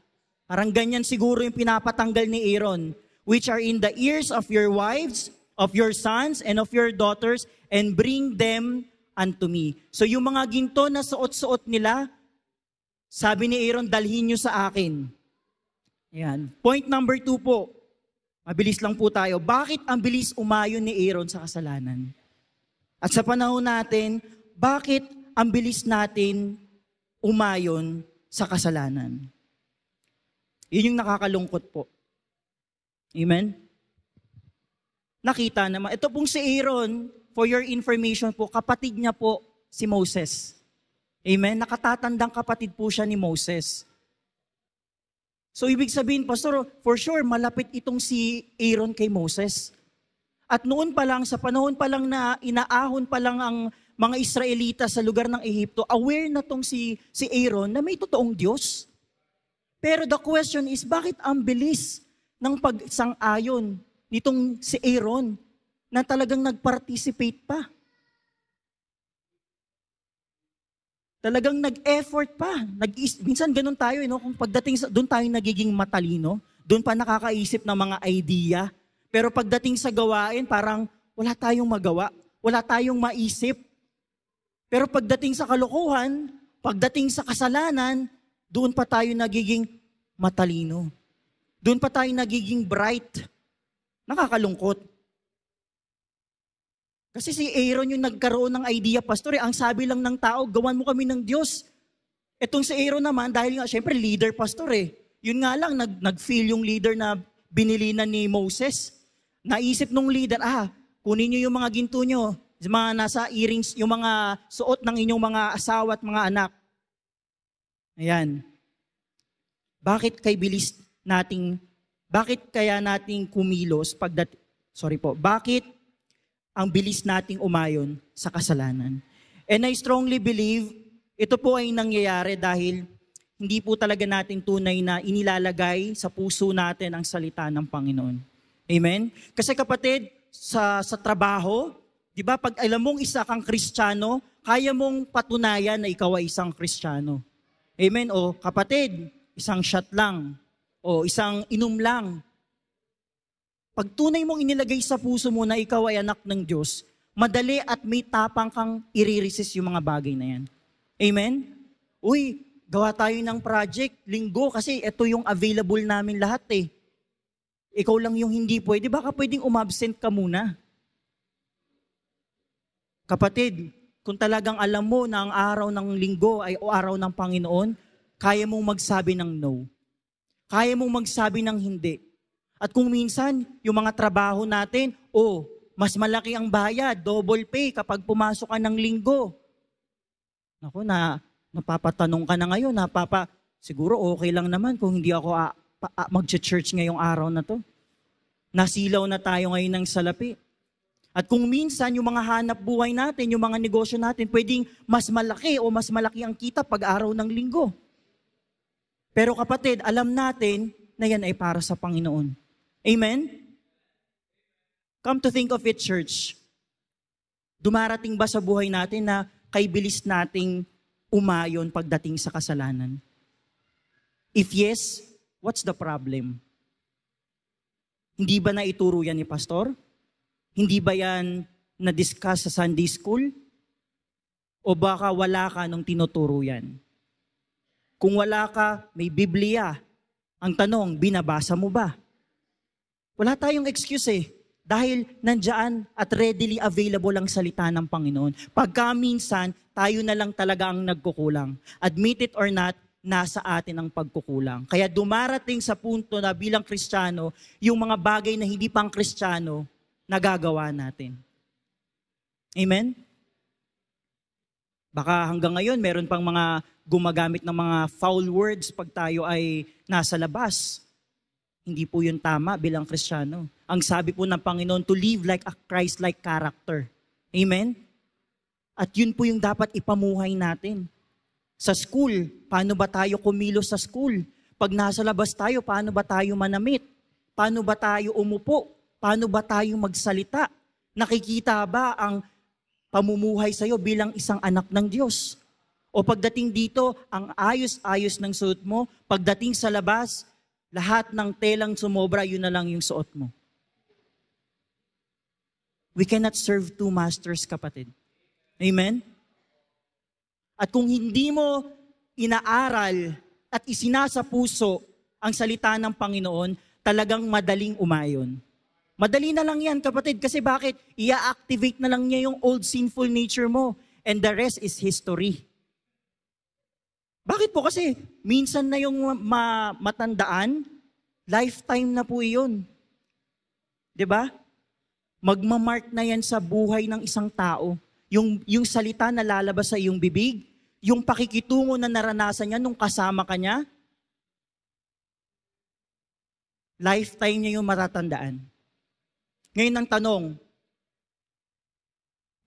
A: Parang ganyan siguro yung pinapatanggal ni Aaron, which are in the ears of your wives, of your sons, and of your daughters, and bring them unto me. So yung mga ginto na suot-suot nila, sabi ni Aaron, dalhin nyo sa akin. Ayan. Point number 2 po. Mabilis lang po tayo. Bakit ang bilis umayon ni Aaron sa kasalanan? At sa panahon natin, bakit ang bilis natin umayon sa kasalanan? Yun yung nakakalungkot po. Amen? Nakita naman. Ito pong si Aaron, for your information po, kapatid niya po si Moses. Amen? Nakatatandang kapatid po siya ni Moses. So ibig sabihin, Pastor, for sure, malapit itong si Aaron kay Moses. At noon pa lang, sa panahon pa lang na inaahon pa lang ang mga Israelita sa lugar ng Ehipto, aware na tong si Aaron na may totoong Diyos. Pero the question is, bakit ang bilis ng pagsang-ayon nitong si Aaron na talagang nag-participate pa? Talagang nag-effort pa. Minsan ganun tayo, kung pagdating doon tayo nagiging matalino, doon pa nakakaisip ng mga idea. Pero pagdating sa gawain, parang wala tayong magawa, wala tayong maisip. Pero pagdating sa kalokohan, pagdating sa kasalanan, doon pa tayo nagiging matalino. Doon pa tayo nagiging bright. Nakakalungkot. Kasi si Aaron yung nagkaroon ng idea, Pastor, ang sabi lang ng tao, gawan mo kami ng Diyos. Etong si Aaron naman, dahil nga, syempre, leader, Pastor Yun nga lang, nag-feel yung leader na binilinan ni Moses. Naisip nung leader, kunin nyo yung mga ginto nyo, yung mga nasa earrings, yung mga suot ng inyong mga asawa at mga anak. Ayan. Bakit kaya nating kumilos bakit ang bilis nating umayon sa kasalanan? And I strongly believe, ito po ay nangyayari dahil hindi po talaga natin tunay na inilalagay sa puso natin ang salita ng Panginoon. Amen? Kasi kapatid, sa trabaho, di ba, pag alam mong isa kang Kristiyano, kaya mong patunayan na ikaw ay isang Kristiyano. Amen? O kapatid, isang shot lang. O isang inom lang. Pag tunay mong inilagay sa puso mo na ikaw ay anak ng Diyos, madali at may tapang kang i-resist yung mga bagay na yan. Amen? Uy, gawa tayo ng project, linggo, kasi ito yung available namin lahat Ikaw lang yung hindi pwede. Baka pwedeng umabsent ka muna. Kapatid, kung talagang alam mo na ang araw ng linggo ay araw ng Panginoon, kaya mong magsabi ng no. Kaya mong magsabi ng hindi. At kung minsan, yung mga trabaho natin, mas malaki ang bayad, double pay kapag pumasok ka ng linggo. Naku, napapatanong ka na ngayon, siguro okay lang naman kung hindi ako mag-church ngayong araw na to. Nasilaw na tayo ngayon ng salapi. At kung minsan, yung mga hanap buhay natin, yung mga negosyo natin, pwedeng mas malaki o mas malaki ang kita pag araw ng linggo. Pero kapatid, alam natin na yan ay para sa Panginoon. Amen? Come to think of it, church. Dumarating ba sa buhay natin na kay bilis nating umayon pagdating sa kasalanan? If yes, what's the problem? Hindi ba naituro yan ni Pastor? Hindi ba yan na-discuss sa Sunday school? O baka wala ka nung tinuturo yan? Kung wala ka, may Biblia. Ang tanong, binabasa mo ba? Wala tayong excuse dahil nandyan at readily available ang salita ng Panginoon. Pagka minsan, tayo na lang talaga ang nagkukulang. Admit it or not, nasa atin ang pagkukulang. Kaya dumarating sa punto na bilang Kristiyano, yung mga bagay na hindi pang Kristiyano, nagagawa natin. Amen? Baka hanggang ngayon, meron pang mga gumagamit ng mga foul words pag tayo ay nasa labas. Hindi po yun tama bilang Kristiyano. Ang sabi po ng Panginoon, to live like a Christ-like character. Amen? At yun po yung dapat ipamuhay natin. Sa school, paano ba tayo kumilos sa school? Pag nasa labas tayo, paano ba tayo manamit? Paano ba tayo umupo? Paano ba tayo magsalita? Nakikita ba ang pamumuhay sa'yo bilang isang anak ng Diyos? O pagdating dito, ang ayos-ayos ng suot mo, pagdating sa labas, lahat ng telang sumobra, yun na lang yung suot mo. We cannot serve two masters, kapatid. Amen? At kung hindi mo inaaral at isinasa puso ang salita ng Panginoon, talagang madaling umayon. Madali na lang yan, kapatid, kasi bakit? I-activate na lang niya yung old sinful nature mo and the rest is history. Bakit po? Kasi minsan na yung matandaan, lifetime na po iyon. 'Di ba? Magmamark na yan sa buhay ng isang tao. Yung salita na lalabas sa iyong bibig, yung pakikitungo na naranasan niya nung kasama ka niya, lifetime niya yung matatandaan. Ngayon ang tanong,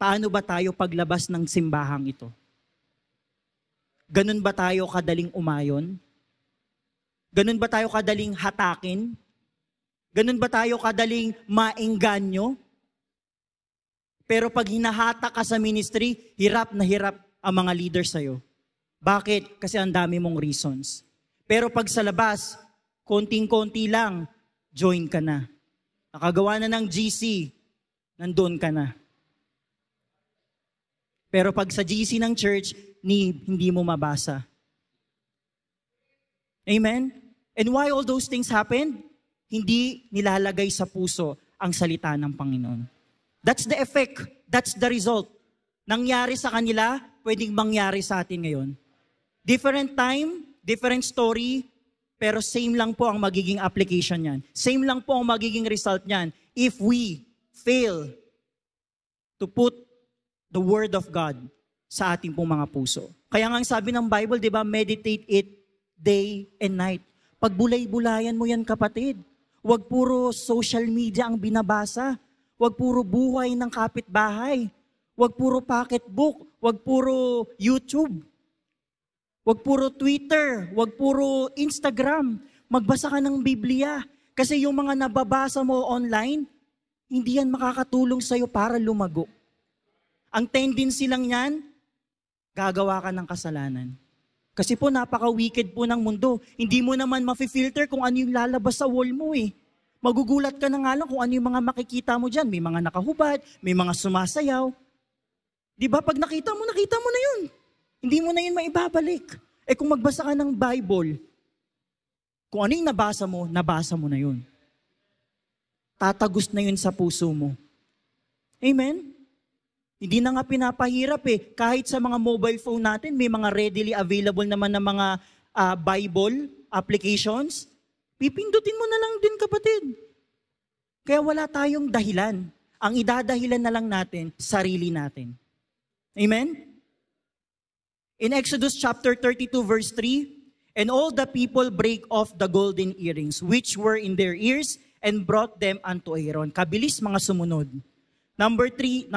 A: paano ba tayo paglabas ng simbahang ito? Ganun ba tayo kadaling umayon? Ganun ba tayo kadaling hatakin? Ganun ba tayo kadaling maengganyo? Pero pag hinahata ka sa ministry, hirap na hirap ang mga leaders sa'yo. Bakit? Kasi ang dami mong reasons. Pero pag sa labas, konting-konti lang, join ka na. Nakagawa na ng GC, nandun ka na. Pero pag sa GC ng church, hindi mo mabasa. Amen? And why all those things happened? Hindi nilalagay sa puso ang salita ng Panginoon. That's the effect. That's the result. Nangyari sa kanila, pwedeng mangyari sa atin ngayon. Different time, different story, pero same lang po ang magiging application niyan. Same lang po ang magiging result niyan if we fail to put the Word of God sa ating pong mga puso. Kaya nga ang sabi ng Bible, di ba, meditate it day and night. Pagbulay-bulayan mo yan, kapatid. Huwag puro social media ang binabasa. Huwag puro buhay ng kapitbahay. Huwag puro pocketbook. Huwag puro YouTube. Huwag puro Twitter. Huwag puro Instagram. Magbasa ka ng Biblia. Kasi yung mga nababasa mo online, hindi yan makakatulong sa'yo para lumago. Ang tendency lang yan, gagawa ka ng kasalanan. Kasi po, napaka-wicked po ng mundo. Hindi mo naman mafi-filter kung ano yung lalabas sa wall mo eh. Magugulat ka na nga lang kung ano yung mga makikita mo dyan. May mga nakahubad, may mga sumasayaw. Di ba? Pag nakita mo na yun. Hindi mo na yun maibabalik. Eh kung magbasa ka ng Bible, kung ano yung nabasa mo na yun. Tatagos na yun sa puso mo. Amen? Hindi na nga pinapahirap eh. Kahit sa mga mobile phone natin, may mga readily available naman na mga Bible applications. Pipindutin mo na lang din, kapatid. Kaya wala tayong dahilan. Ang idadahilan na lang natin, sarili natin. Amen? In Exodus chapter 32 verse 3, and all the people break off the golden earrings which were in their ears and brought them unto Aaron. Kabilis mga sumunod. Number 3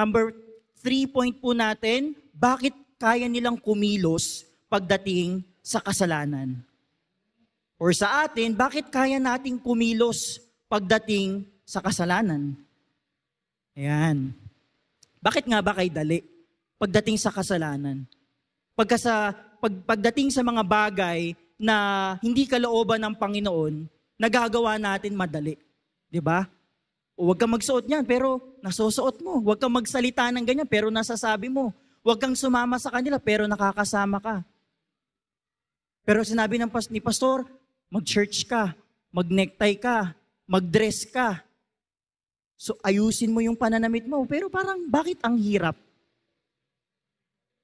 A: point po natin, bakit kaya nilang kumilos pagdating sa kasalanan? Or sa atin, bakit kaya nating kumilos pagdating sa kasalanan? Ayan. Bakit nga ba kay dali pagdating sa kasalanan? Pagdating sa mga bagay na hindi kalooban ng Panginoon, nagagawa natin madali. Di ba? O huwag kang magsuot niyan, pero nasusuot mo. Huwag kang magsalita ng ganyan, pero nasasabi mo. Huwag kang sumama sa kanila, pero nakakasama ka. Pero sinabi ni pastor, mag-church ka, mag-necktie ka, mag-dress ka. So ayusin mo yung pananamit mo, pero parang bakit ang hirap?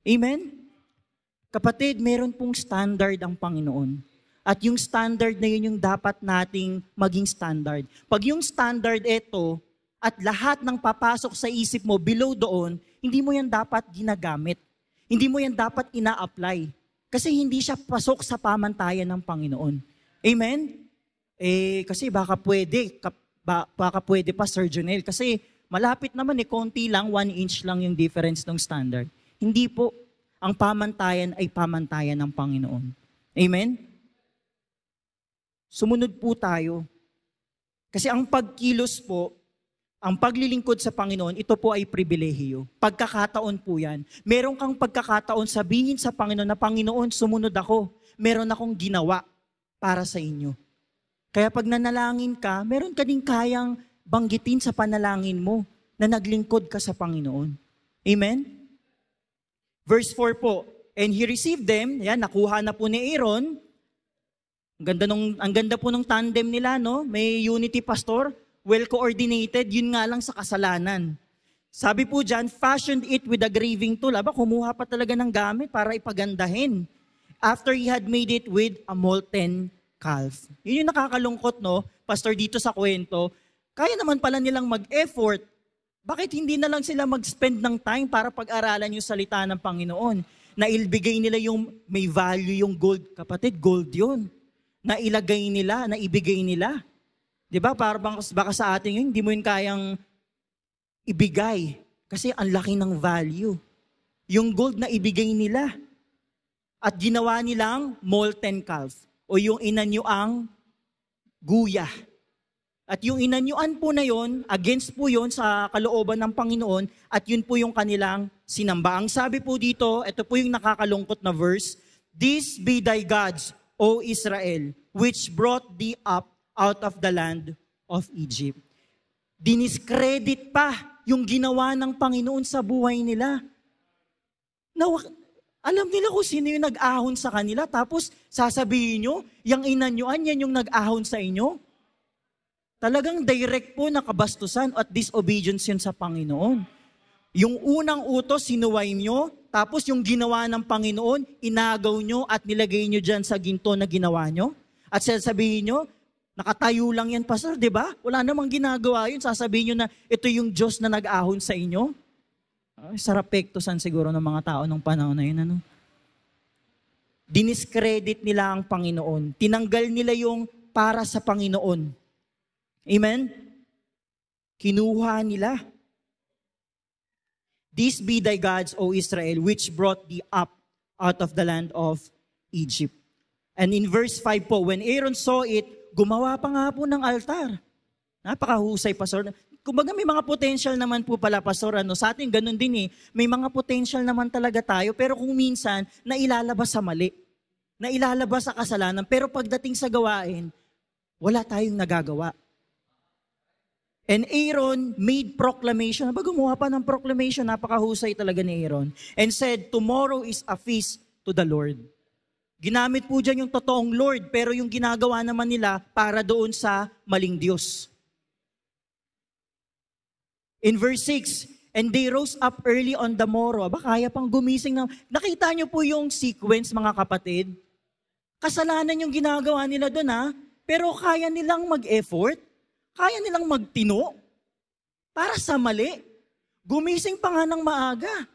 A: Amen? Kapatid, meron pong standard ang Panginoon. At yung standard na yun yung dapat nating maging standard. Pag yung standard ito, at lahat ng papasok sa isip mo below doon, hindi mo yan dapat ginagamit. Hindi mo yan dapat ina-apply. Kasi hindi siya pasok sa pamantayan ng Panginoon. Amen? Kasi baka pwede pa, Sir Jonel. Kasi malapit naman konti lang, 1 inch lang yung difference ng standard. Hindi po. Ang pamantayan ay pamantayan ng Panginoon. Amen? Sumunod po tayo. Kasi ang pagkilos po, ang paglilingkod sa Panginoon, ito po ay pribilehiyo. Pagkakataon po yan. Meron kang pagkakataon sabihin sa Panginoon na, Panginoon, sumunod ako. Meron akong ginawa para sa inyo. Kaya pag nanalangin ka, meron ka din kayang banggitin sa panalangin mo na naglingkod ka sa Panginoon. Amen? Verse 4 po, and he received them, yan, nakuha na po ni Aaron. Ang ganda po ng tandem nila, no? May unity pastor, well coordinated, yun nga lang sa kasalanan. Sabi po dyan, fashioned it with a graving tool. Aba, kumuha pa talaga ng gamit para ipagandahin. After he had made it with a molten calf. Yun yung nakakalungkot, no? Pastor, dito sa kwento, kaya naman pala nilang mag-effort. Bakit hindi na lang sila mag-spend ng time para pag-aralan yung salita ng Panginoon? nailbigay nila yung may value yung gold. Kapatid, gold yun. Nailagay nila, naibigay nila. Di ba? Baka sa atin yun, hindi mo yun kayang ibigay. Kasi ang laki ng value. Yung gold na ibigay nila. At ginawa nilang molten calf. O yung inanyuang guya. At yung inanyuan po na yon, against po yon sa kalooban ng Panginoon, at yun po yung kanilang sinamba. Ang sabi po dito, ito po yung nakakalungkot na verse, "These be thy gods, O Israel, which brought thee up out of the land of Egypt." Diniscredit pa yung ginawa ng Panginoon sa buhay nila. Alam nila kung sino yung nag-ahon sa kanila, tapos sasabihin nyo, yung inanyuan, yan yung nag-ahon sa inyo. Talagang direct po na kabastusan at disobedience yun sa Panginoon. Yung unang utos, sinuway nyo, tapos yung ginawa ng Panginoon, inagaw nyo at nilagay nyo dyan sa ginto na ginawa nyo. At sasabihin nyo, nakatayo lang yan, Pastor, di ba? Wala namang ginagawa yun. Sasabihin nyo na ito yung Diyos na nag-ahon sa inyo. Ay, sarap pektosan siguro ng mga tao nung panahon na yun. Ano? Diniscredit nila ang Panginoon. Tinanggal nila yung para sa Panginoon. Amen? Kinuha nila. "These be thy gods, O Israel, which brought thee up out of the land of Egypt." And in verse 5 po, when Aaron saw it, gumawa pa nga po ng altar. Napakahusay, Pastor. Kumbaga may mga potential naman po pala, Pastor. Sa atin ganun din eh. May mga potential naman talaga tayo, pero kung minsan, nailalabas sa mali. Nailalabas sa kasalanan. Pero pagdating sa gawain, wala tayong nagagawa. And Aaron made proclamation. Gumawa pa ng proclamation, napakahusay talaga ni Aaron. And said, "Tomorrow is a feast to the Lord." Ginamit po dyan yung totoong Lord, pero yung ginagawa naman nila para doon sa maling Diyos. In verse 6, "And they rose up early on the morrow." Kaya pang gumising na. Nakita nyo po yung sequence, mga kapatid? Kasalanan yung ginagawa nila doon, pero kaya nilang mag-effort. Kaya nilang magtino para sa mali. Gumising pa nga ng maaga.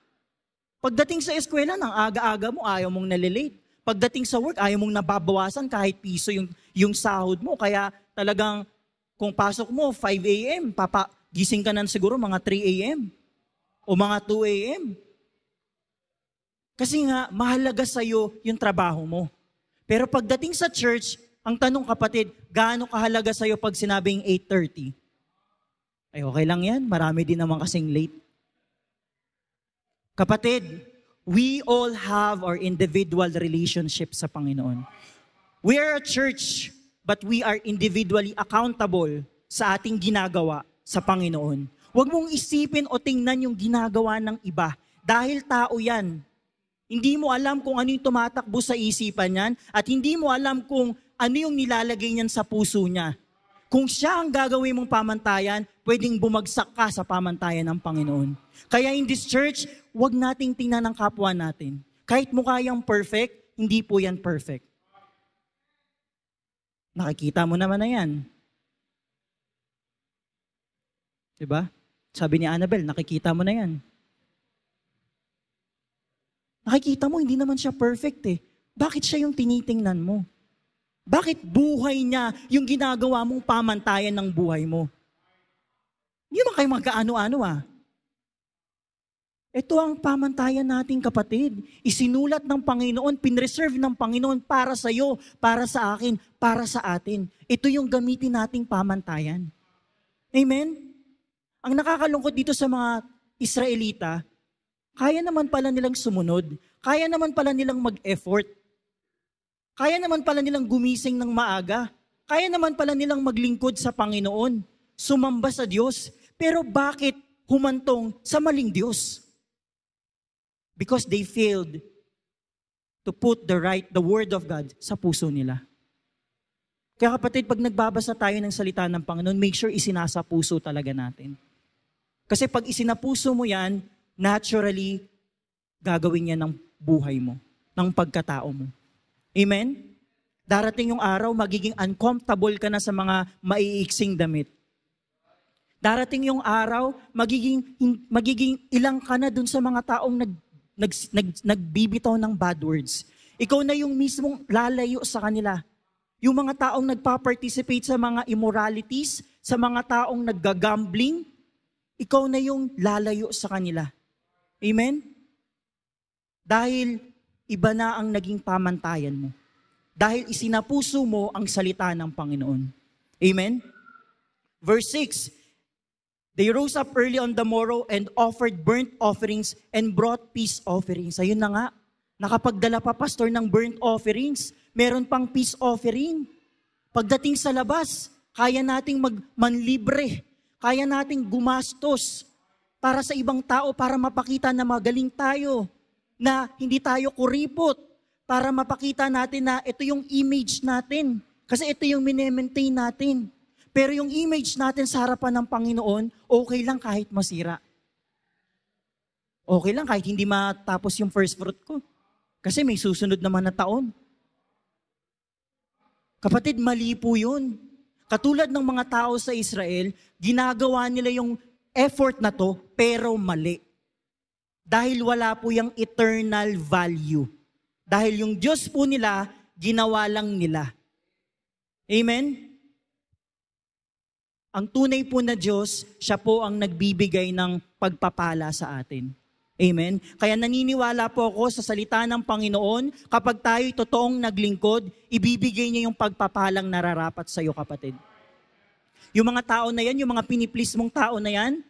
A: Pagdating sa eskwela, ng aga-aga mo, ayaw mong nalilate. Pagdating sa work, ayaw mong nababawasan kahit piso yung sahod mo. Kaya talagang kung pasok mo 5 a.m., gising ka na siguro mga 3 a.m. o mga 2 a.m. Kasi nga, mahalaga sa'yo yung trabaho mo. Pero pagdating sa church, ang tanong, kapatid, gaano kahalaga sa'yo pag sinabing 8:30? Ay, okay lang yan. Marami din naman kasing late. Kapatid, we all have our individual relationship sa Panginoon. We are a church, but we are individually accountable sa ating ginagawa sa Panginoon. Huwag mong isipin o tingnan yung ginagawa ng iba. Dahil tao yan. Hindi mo alam kung ano yung tumatakbo sa isipan niyan at hindi mo alam kung ano yung nilalagay niyan sa puso niya. Kung siya ang gagawin mong pamantayan, pwedeng bumagsak ka sa pamantayan ng Panginoon. Kaya in this church, huwag nating tingnan ang kapwa natin. Kahit mukha yung perfect, hindi po yan perfect. Nakikita mo naman na yan. Diba? Sabi ni Annabel, nakikita mo na yan. Nakikita mo, hindi naman siya perfect eh. Bakit siya yung tinitingnan mo? Bakit buhay niya yung ginagawa mong pamantayan ng buhay mo? Hindi naman kayo magkaano-ano Ito ang pamantayan nating kapatid. Isinulat ng Panginoon, pinreserve ng Panginoon para sa iyo, para sa akin, para sa atin. Ito yung gamitin nating pamantayan. Amen? Ang nakakalungkot dito sa mga Israelita, kaya naman pala nilang sumunod. Kaya naman pala nilang mag-effort. Kaya naman pala nilang gumising ng maaga. Kaya naman pala nilang maglingkod sa Panginoon. Sumamba sa Diyos. Pero bakit humantong sa maling Diyos? Because they failed to put the word of God sa puso nila. Kaya kapatid, pag nagbabasa tayo ng salita ng Panginoon, make sure isinasa puso talaga natin. Kasi pag isinapuso mo yan, naturally, gagawin yan ng buhay mo, ng pagkatao mo. Amen? Darating yung araw, magiging uncomfortable ka na sa mga maiiksing damit. Darating yung araw, magiging ilang ka na dun sa mga taong nagbibitaw ng bad words. Ikaw na yung mismong lalayo sa kanila. Yung mga taong nagpa-participate sa mga immoralities, sa mga taong naggagambling, ikaw na yung lalayo sa kanila. Amen? Dahil iba na ang naging pamantayan mo. Dahil isinapuso mo ang salita ng Panginoon. Amen? Verse 6, they rose up early on the morrow and offered burnt offerings and brought peace offerings. Ayun na nga, nakapagdala pa pastor ng burnt offerings. Meron pang peace offering. Pagdating sa labas, kaya nating manlibre. Kaya nating gumastos para sa ibang tao, para mapakita na magaling tayo. Na hindi tayo kuripot. Para mapakita natin na ito yung image natin. Kasi ito yung minemaintain natin. Pero yung image natin sa harapan ng Panginoon, okay lang kahit masira. Okay lang kahit hindi matapos yung first fruit ko. Kasi may susunod naman na taon. Kapatid, mali po yun. Katulad ng mga tao sa Israel, ginagawa nila yung effort na to, pero mali. Dahil wala po yung eternal value. Dahil yung Diyos po nila, ginawa lang nila. Amen? Ang tunay po na Diyos, siya po ang nagbibigay ng pagpapala sa atin. Amen? Kaya naniniwala po ako sa salita ng Panginoon, kapag tayo'y totoong naglingkod, ibibigay niya yung pagpapalang nararapat sa iyo, kapatid. Yung mga tao na yan, yung mga piniplis mong tao na yan,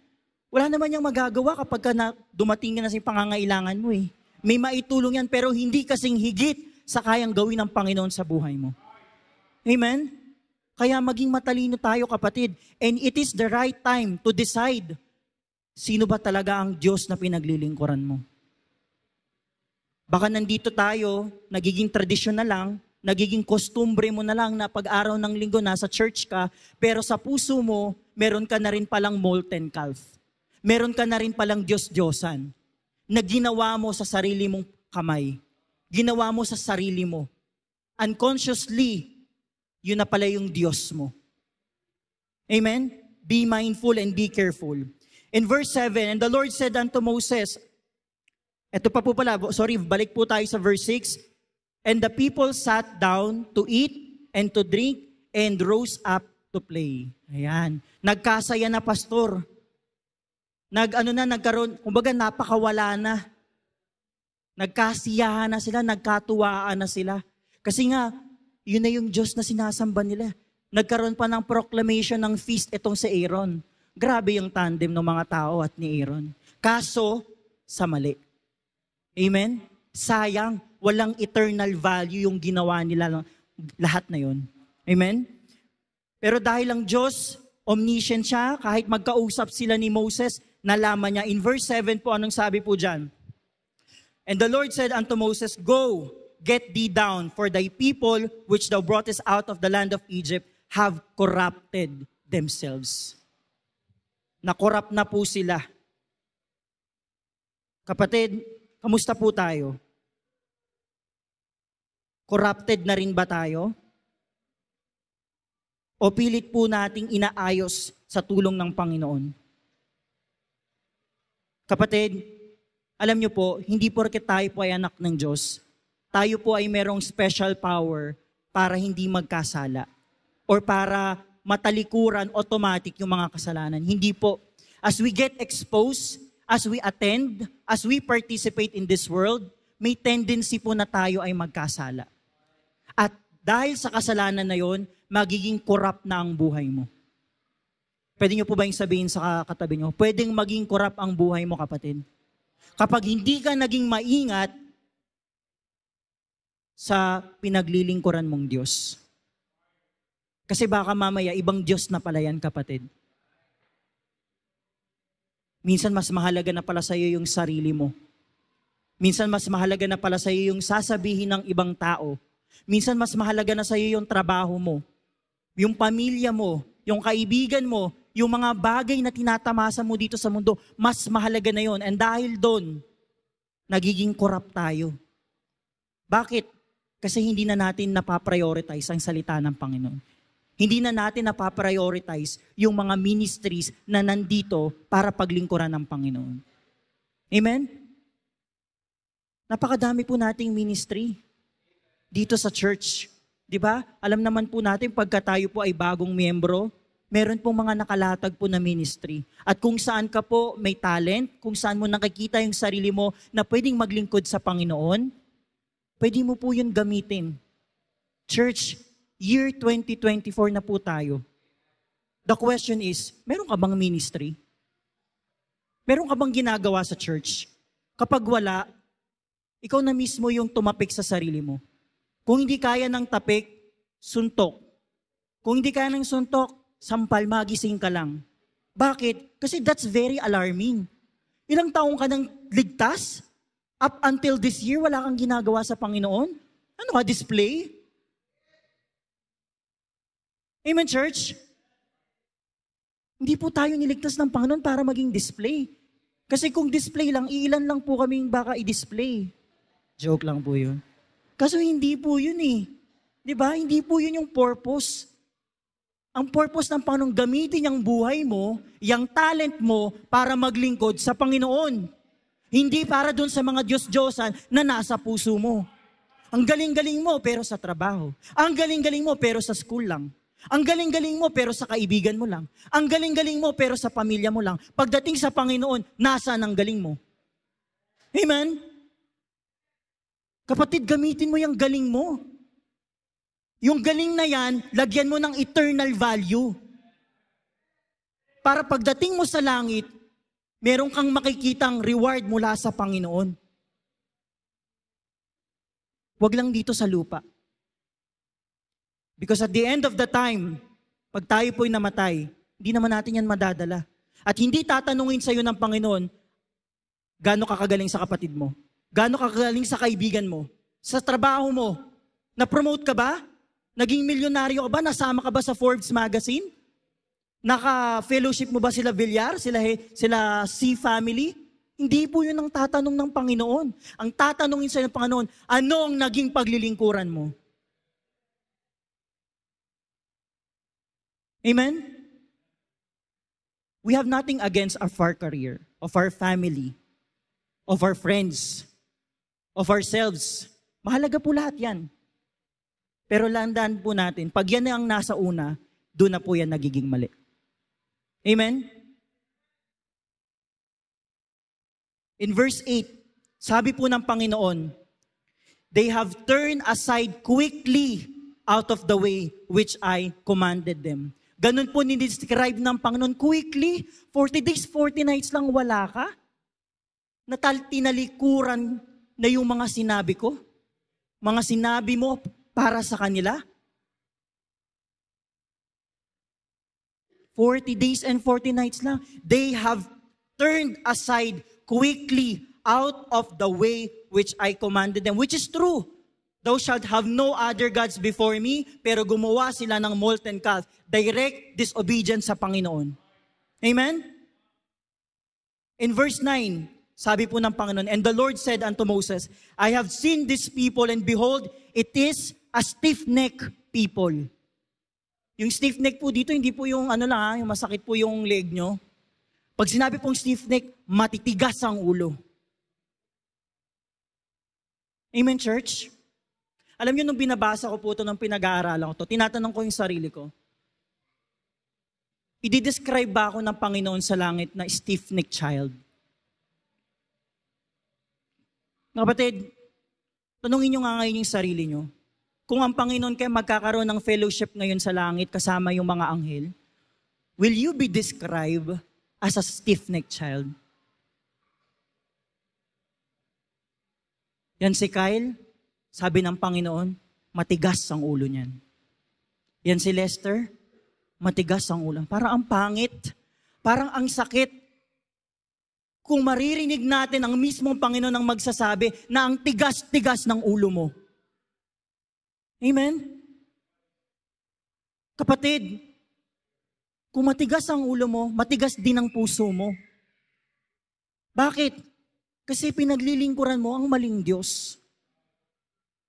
A: wala naman niyang magagawa kapag dumating ka na sa pangangailangan mo eh. May maitulong yan, pero hindi kasing higit sa kayang gawin ng Panginoon sa buhay mo. Amen? Kaya maging matalino tayo, kapatid. And it is the right time to decide sino ba talaga ang Diyos na pinaglilingkuran mo. Baka nandito tayo, nagiging tradisyon na lang, nagiging kostumbre mo na lang na pag-araw ng linggo nasa church ka, pero sa puso mo, meron ka na rin palang molten calf. Meron ka na rin palang Diyos-Diyosan na ginawa mo sa sarili mong kamay. Ginawa mo sa sarili mo. Unconsciously, yun na pala yung Diyos mo. Amen? Be mindful and be careful. In verse 7, and the Lord said unto Moses, eto pa po pala, balik po tayo sa verse 6, and the people sat down to eat and to drink and rose up to play. Ayan. Nagkasaya na, pastor. Nagkaroon, kumbaga napakawala na. Nagkasiyahan na sila, nagkatuwaan na sila. Kasi nga, yun na yung Diyos na sinasamba nila. Nagkaroon pa ng proclamation ng feast itong si Aaron. Grabe yung tandem ng mga tao at ni Aaron. Kaso, sa mali. Amen? Sayang, walang eternal value yung ginawa nila lahat na yun. Amen? Pero dahil ang Diyos, omniscient siya, kahit magkausap sila ni Moses, nalaman niya. In verse 7 po, anong sabi po dyan? And the Lord said unto Moses, go, get thee down, for thy people, which thou broughtest out of the land of Egypt, have corrupted themselves. Na-corrupt na po sila. Kapatid, kamusta po tayo? Corrupted na rin ba tayo? O pilit po nating inaayos sa tulong ng Panginoon? Kapatid, alam niyo po, hindi porket tayo po ay anak ng Diyos, tayo po ay merong special power para hindi magkasala or para matalikuran automatic yung mga kasalanan. Hindi po. As we get exposed, as we attend, as we participate in this world, may tendency po na tayo ay magkasala. At dahil sa kasalanan na yon, magiging corrupt na ang buhay mo. Pwede nyo po ba yung sabihin sa katabi nyo? Pwedeng maging corrupt ang buhay mo, kapatid. Kapag hindi ka naging maingat sa pinaglilingkuran mong Diyos. Kasi baka mamaya, ibang Diyos na pala yan, kapatid. Minsan mas mahalaga na pala sa iyo yung sarili mo. Minsan mas mahalaga na pala sa iyo yung sasabihin ng ibang tao. Minsan mas mahalaga na sa iyo yung trabaho mo, yung pamilya mo, yung kaibigan mo, yung mga bagay na tinatamasa mo dito sa mundo, mas mahalaga na yon. And dahil doon, nagiging corrupt tayo. Bakit? Kasi hindi na natin napaprioritize ang salita ng Panginoon. Hindi na natin napaprioritize yung mga ministries na nandito para paglingkuran ng Panginoon. Amen? Napakadami po nating ministry dito sa church. Di ba? Alam naman po natin, pagka tayo po ay bagong miyembro, meron pong mga nakalatag po na ministry. At kung saan ka po may talent, kung saan mo nakikita yung sarili mo na pwedeng maglingkod sa Panginoon, pwede mo po yun gamitin. Church, year 2024 na po tayo. The question is, meron ka bang ministry? Meron ka bang ginagawa sa church? Kapag wala, ikaw na mismo yung tumapik sa sarili mo. Kung hindi kaya ng tapik, suntok. Kung hindi kaya ng suntok, sampal, magising ka lang. Bakit? Kasi that's very alarming. Ilang taong ka nang ligtas? Up until this year, wala kang ginagawa sa Panginoon? Ano ka, display? Amen, church? Hindi po tayo niligtas ng Panginoon para maging display. Kasi kung display lang, iilan lang po kaming baka i-display. Joke lang po yun. Kaso hindi po yun eh. Diba? Hindi po yun yung purpose. Ang purpose ng Panginoon, gamitin yung buhay mo, yung talent mo para maglingkod sa Panginoon. Hindi para dun sa mga Diyos-Diyosan na nasa puso mo. Ang galing-galing mo pero sa trabaho. Ang galing-galing mo pero sa school lang. Ang galing-galing mo pero sa kaibigan mo lang. Ang galing-galing mo pero sa pamilya mo lang. Pagdating sa Panginoon, nasaan ang galing mo? Amen? Kapatid, gamitin mo yung galing mo. Yung galing na yan, lagyan mo ng eternal value. Para pagdating mo sa langit, meron kang makikitang reward mula sa Panginoon. Huwag lang dito sa lupa. Because at the end of the time, pag tayo po'y namatay, hindi naman natin yan madadala. At hindi tatanungin sa'yo ng Panginoon, gaano ka kagaling sa kapatid mo? Gaano ka kagaling sa kaibigan mo? Sa trabaho mo? Na-promote ka ba? Naging milyonaryo ka ba? Nasama ka ba sa Forbes magazine? Naka-fellowship mo ba sila Villar? Sila C family? Hindi po yun ang tatanong ng Panginoon. Ang tatanungin sa'yo ng Panginoon, ano ang naging paglilingkuran mo? Amen? We have nothing against our career, of our family, of our friends, of ourselves. Mahalaga po lahat yan. Pero landaan po natin, pag yan ang nasa una, doon na po yan nagiging mali. Amen? In verse 8, sabi po ng Panginoon, they have turned aside quickly out of the way which I commanded them. Ganun po ni-describe ng Panginoon, quickly, 40 days, 40 nights lang wala ka? Tinalikuran na yung mga sinabi ko? Mga sinabi mo para sa kanila? 40 days and 40 nights lang. They have turned aside quickly out of the way which I commanded them. Which is true. Thou shalt have no other gods before me, pero gumawa sila ng molten calf. Direct disobedience sa Panginoon. Amen? In verse 9, sabi po ng Panginoon, and the Lord said unto Moses, I have seen this people, and behold, it is a stiff-necked people. Yung stiff-neck po dito, hindi po yung yung masakit po yung leg nyo. Pag sinabi pong stiff-neck, matitigas ang ulo. Amen, church? Alam niyo, nung binabasa ko po ito, nung pinag-aaralan ko ito, tinatanong ko yung sarili ko, i-describe ba ako ng Panginoon sa langit na stiff-necked child? Kapatid, tanungin nyo nga ngayon yung sarili nyo. Kung ang Panginoon kayo magkakaroon ng fellowship ngayon sa langit kasama yung mga anghel, will you be described as a stiff-necked child? Yan si Kyle, sabi ng Panginoon, matigas ang ulo niyan. Yan si Lester, matigas ang ulo. Parang ang pangit, parang ang sakit. Kung maririnig natin ang mismong Panginoon ang magsasabi na ang tigas-tigas ng ulo mo. Amen? Kapatid, kung matigas ang ulo mo, matigas din ang puso mo. Bakit? Kasi pinaglilingkuran mo ang maling Diyos.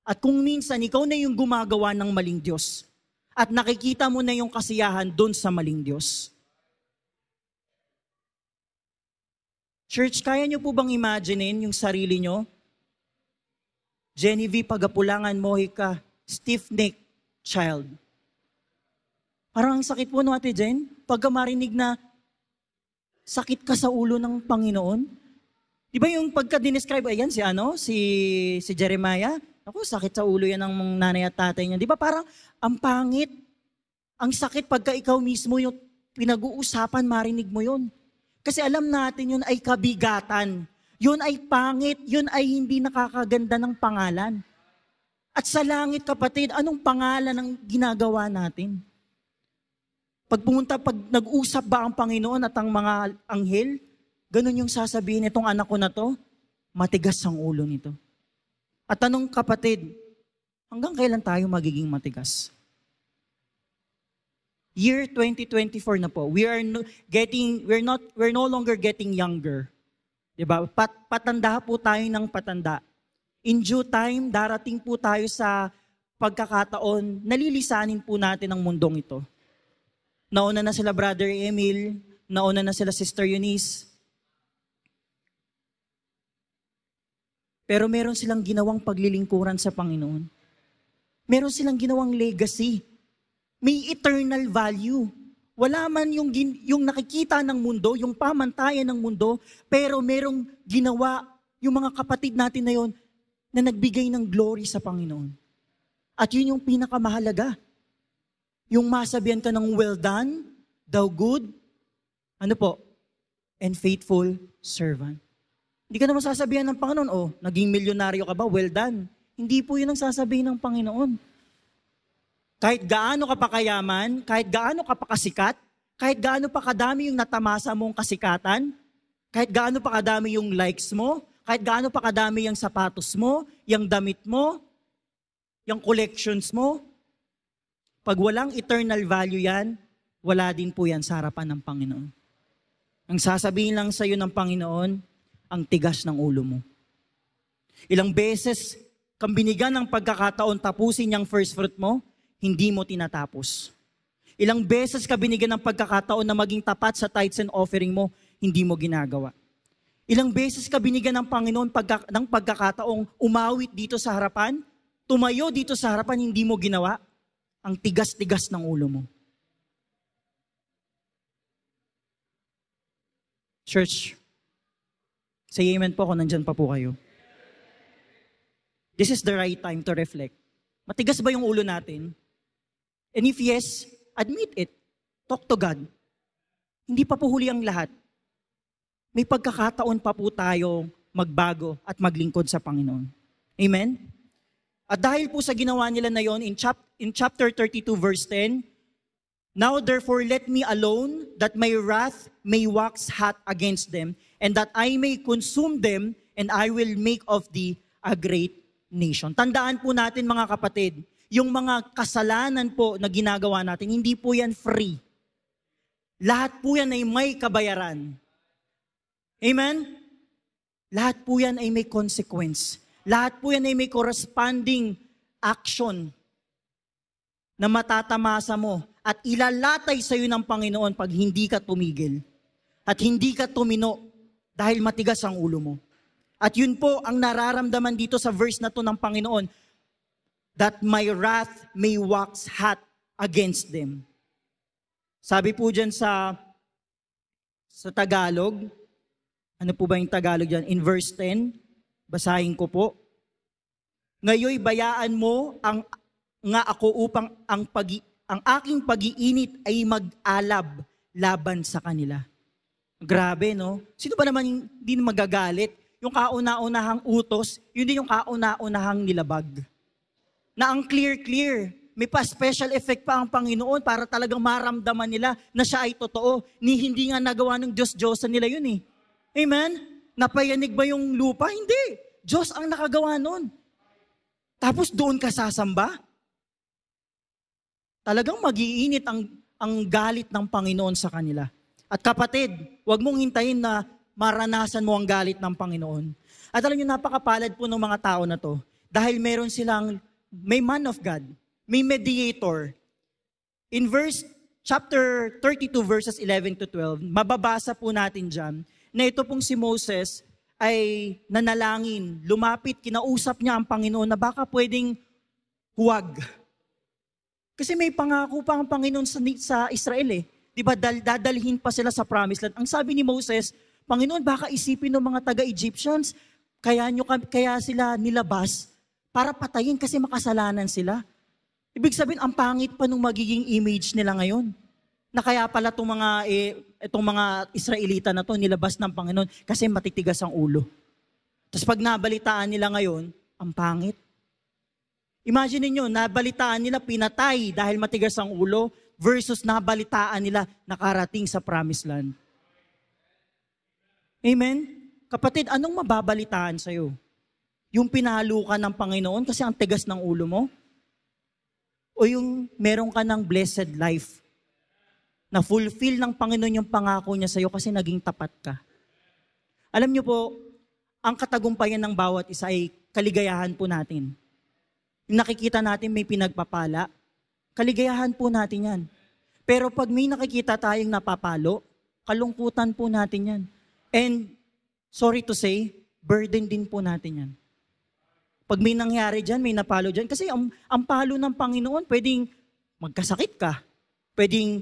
A: At kung minsan, ikaw na yung gumagawa ng maling Diyos. At nakikita mo na yung kasiyahan doon sa maling Diyos. Church, kaya nyo po bang imaginein yung sarili nyo Genevieve Pagapulangan Mojica, stiff-neck child. Parang ang sakit po no, Ate Jen, pagka marinig na sakit ka sa ulo ng Panginoon. Di ba yung pagka dinescribe, ayan si Jeremiah, ako sakit sa ulo yan ng nanay at tatay niya. Di ba parang ang pangit, ang sakit pagka ikaw mismo yung pinag-uusapan, marinig mo yun. Kasi alam natin yun ay kabigatan. Yun ay pangit, yun ay hindi nakakaganda ng pangalan. At sa langit, kapatid, anong pangalan ang ginagawa natin? Pag nag-usap ba ang Panginoon at ang mga anghel, ganun yung sasabihin itong anak ko na to, matigas ang ulo nito. At anong kapatid, hanggang kailan tayo magiging matigas? Year 2024 na po. We're no longer getting younger. 'Di ba? Patanda po tayo ng patanda. In due time, darating po tayo sa pagkakataon, nalilisanin po natin ang mundong ito. Nauna na sila Brother Emil, nauna na sila Sister Eunice. Pero meron silang ginawang paglilingkuran sa Panginoon. Meron silang ginawang legacy. May eternal value. Wala man yung nakikita ng mundo, yung pamantayan ng mundo, pero merong ginawa yung mga kapatid natin na yon na nagbigay ng glory sa Panginoon. At yun yung pinakamahalaga. Yung masabihan ka ng well done, thou good, and faithful servant. Hindi ka naman sasabihan ng Panginoon, naging milyonaryo ka ba? Well done. Hindi po yun ang sasabihin ng Panginoon. Kahit gaano ka pa kayaman, kahit gaano ka pa kasikat, kahit gaano pa kadami yung natamasa mong kasikatan, kahit gaano pa kadami yung likes mo, kahit gaano pa kadami yung sapatos mo, yung damit mo, yung collections mo, pag walang eternal value yan, wala din po yan sa harapan ng Panginoon. Ang sasabihin lang sa iyo ng Panginoon, ang tigas ng ulo mo. Ilang beses kang binigyan ng pagkakataon tapusin yung first fruit mo, hindi mo tinatapos. Ilang beses ka binigyan ng pagkakataon na maging tapat sa tithes and offering mo, hindi mo ginagawa. Ilang beses ka binigyan ng Panginoon ng pagkakataong umawit dito sa harapan, tumayo dito sa harapan, hindi mo ginawa. Ang tigas-tigas ng ulo mo. Church, say amen po kung nandyan pa po kayo. This is the right time to reflect. Matigas ba yung ulo natin? And if yes, admit it. Talk to God. Hindi pa po huli ang lahat. May pagkakataon pa po tayo magbago at maglingkod sa Panginoon. Amen? At dahil po sa ginawa nila na yon, in chapter 32 verse 10, now therefore let me alone, that my wrath may wax hot against them, and that I may consume them, and I will make of thee a great nation. Tandaan po natin mga kapatid, yung mga kasalanan po na ginagawa natin, hindi po yan free. Lahat po yan ay may kabayaran. Amen? Lahat po yan ay may consequence. Lahat po yan ay may corresponding action na matatamasa mo at ilalatay sa iyo ng Panginoon pag hindi ka tumigil at hindi ka tumino dahil matigas ang ulo mo. At yun po ang nararamdaman dito sa verse na to ng Panginoon, that my wrath may wax hot against them. Sabi po dyan sa Tagalog, ano po ba yung Tagalog dyan? In verse 10, basahin ko po. Ngayoy bayaan mo nga ako upang ang aking pag-iinit ay mag-alab laban sa kanila. Grabe, no? Sino ba naman hindi magagalit? Yung kauna-unahang utos, yun din yung kauna-unahang nilabag. Na ang clear-clear, may pa-special effect pa ang Panginoon para talagang maramdaman nila na siya ay totoo. Hindi nga nagawa ng Diyos-Diyosan nila yun eh. Amen? Napayanig ba yung lupa? Hindi. Diyos ang nakagawa nun. Tapos doon ka sasamba? Talagang mag-iinit ang galit ng Panginoon sa kanila. At kapatid, huwag mong hintayin na maranasan mo ang galit ng Panginoon. At alam niyo, napakapalad po ng mga tao na to. Dahil may man of God, may mediator. In chapter 32 verses 11 to 12, mababasa po natin dyan, na ito pong si Moses ay nanalangin, lumapit, kinausap niya ang Panginoon na baka pwedeng huwag. Kasi may pangako pa ang Panginoon sa Israel eh. Di ba, dadalhin pa sila sa promised land. Ang sabi ni Moses, Panginoon, baka isipin ng mga taga-Egyptians, kaya sila nilabas para patayin kasi makasalanan sila. Ibig sabihin, ang pangit pa nung magiging image nila ngayon. Na kaya pala itong mga Israelita na to nilabas ng Panginoon kasi matitigas ang ulo. Tapos pag nabalitaan nila ngayon, ang pangit. Imagine niyo, nabalitaan nila pinatay dahil matigas ang ulo versus nabalitaan nila nakarating sa promised land. Amen? Kapatid, anong mababalitaan sa'yo? Yung pinalo ka ng Panginoon kasi ang tigas ng ulo mo? O yung meron ka ng blessed life na fulfill ng Panginoon yung pangako niya sa'yo kasi naging tapat ka? Alam niyo po, ang katagumpayan ng bawat isa ay kaligayahan po natin. Yung nakikita natin may pinagpapala, kaligayahan po natin yan. Pero pag may nakikita tayong napapalo, kalungkutan po natin yan. And sorry to say, burden din po natin yan. Pag may nangyari dyan, may napalo dyan. Kasi ang palo ng Panginoon, pwedeng magkasakit ka. Pwedeng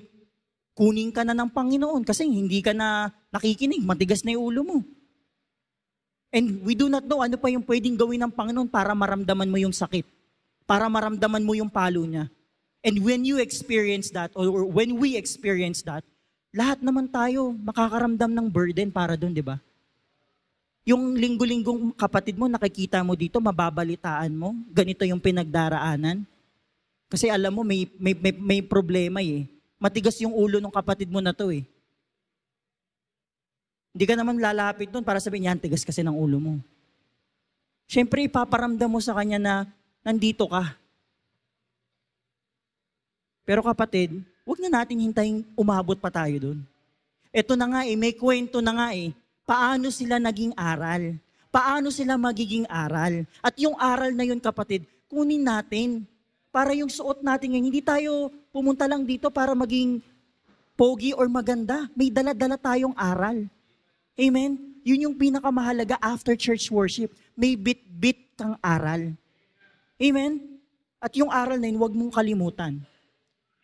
A: kunin ka na ng Panginoon kasi hindi ka na nakikinig. Matigas na yung ulo mo. And we do not know ano pa yung pwedeng gawin ng Panginoon para maramdaman mo yung sakit. Para maramdaman mo yung palo niya. And when you experience that, or when we experience that, lahat naman tayo makakaramdam ng burden para doon, di ba? Yung linggo-linggong kapatid mo, nakikita mo dito, mababalitaan mo, ganito yung pinagdaraanan. Kasi alam mo, may problema eh. Matigas yung ulo ng kapatid mo na to eh. Hindi ka naman lalapit doon para sabihin, yan, tigas kasi ng ulo mo. Siyempre, ipaparamdam mo sa kanya na nandito ka. Pero kapatid, huwag na natin hintayin umabot pa tayo doon. Ito na nga eh, may kwento na nga eh. Paano sila naging aral? Paano sila magiging aral? At yung aral na yun, kapatid, kunin natin. Para yung suot natin ngayon, hindi tayo pumunta lang dito para maging pogi or maganda. May dala-dala tayong aral. Amen? Yun yung pinakamahalaga after church worship. May bit-bit kang aral. Amen? At yung aral na yun, huwag mong kalimutan.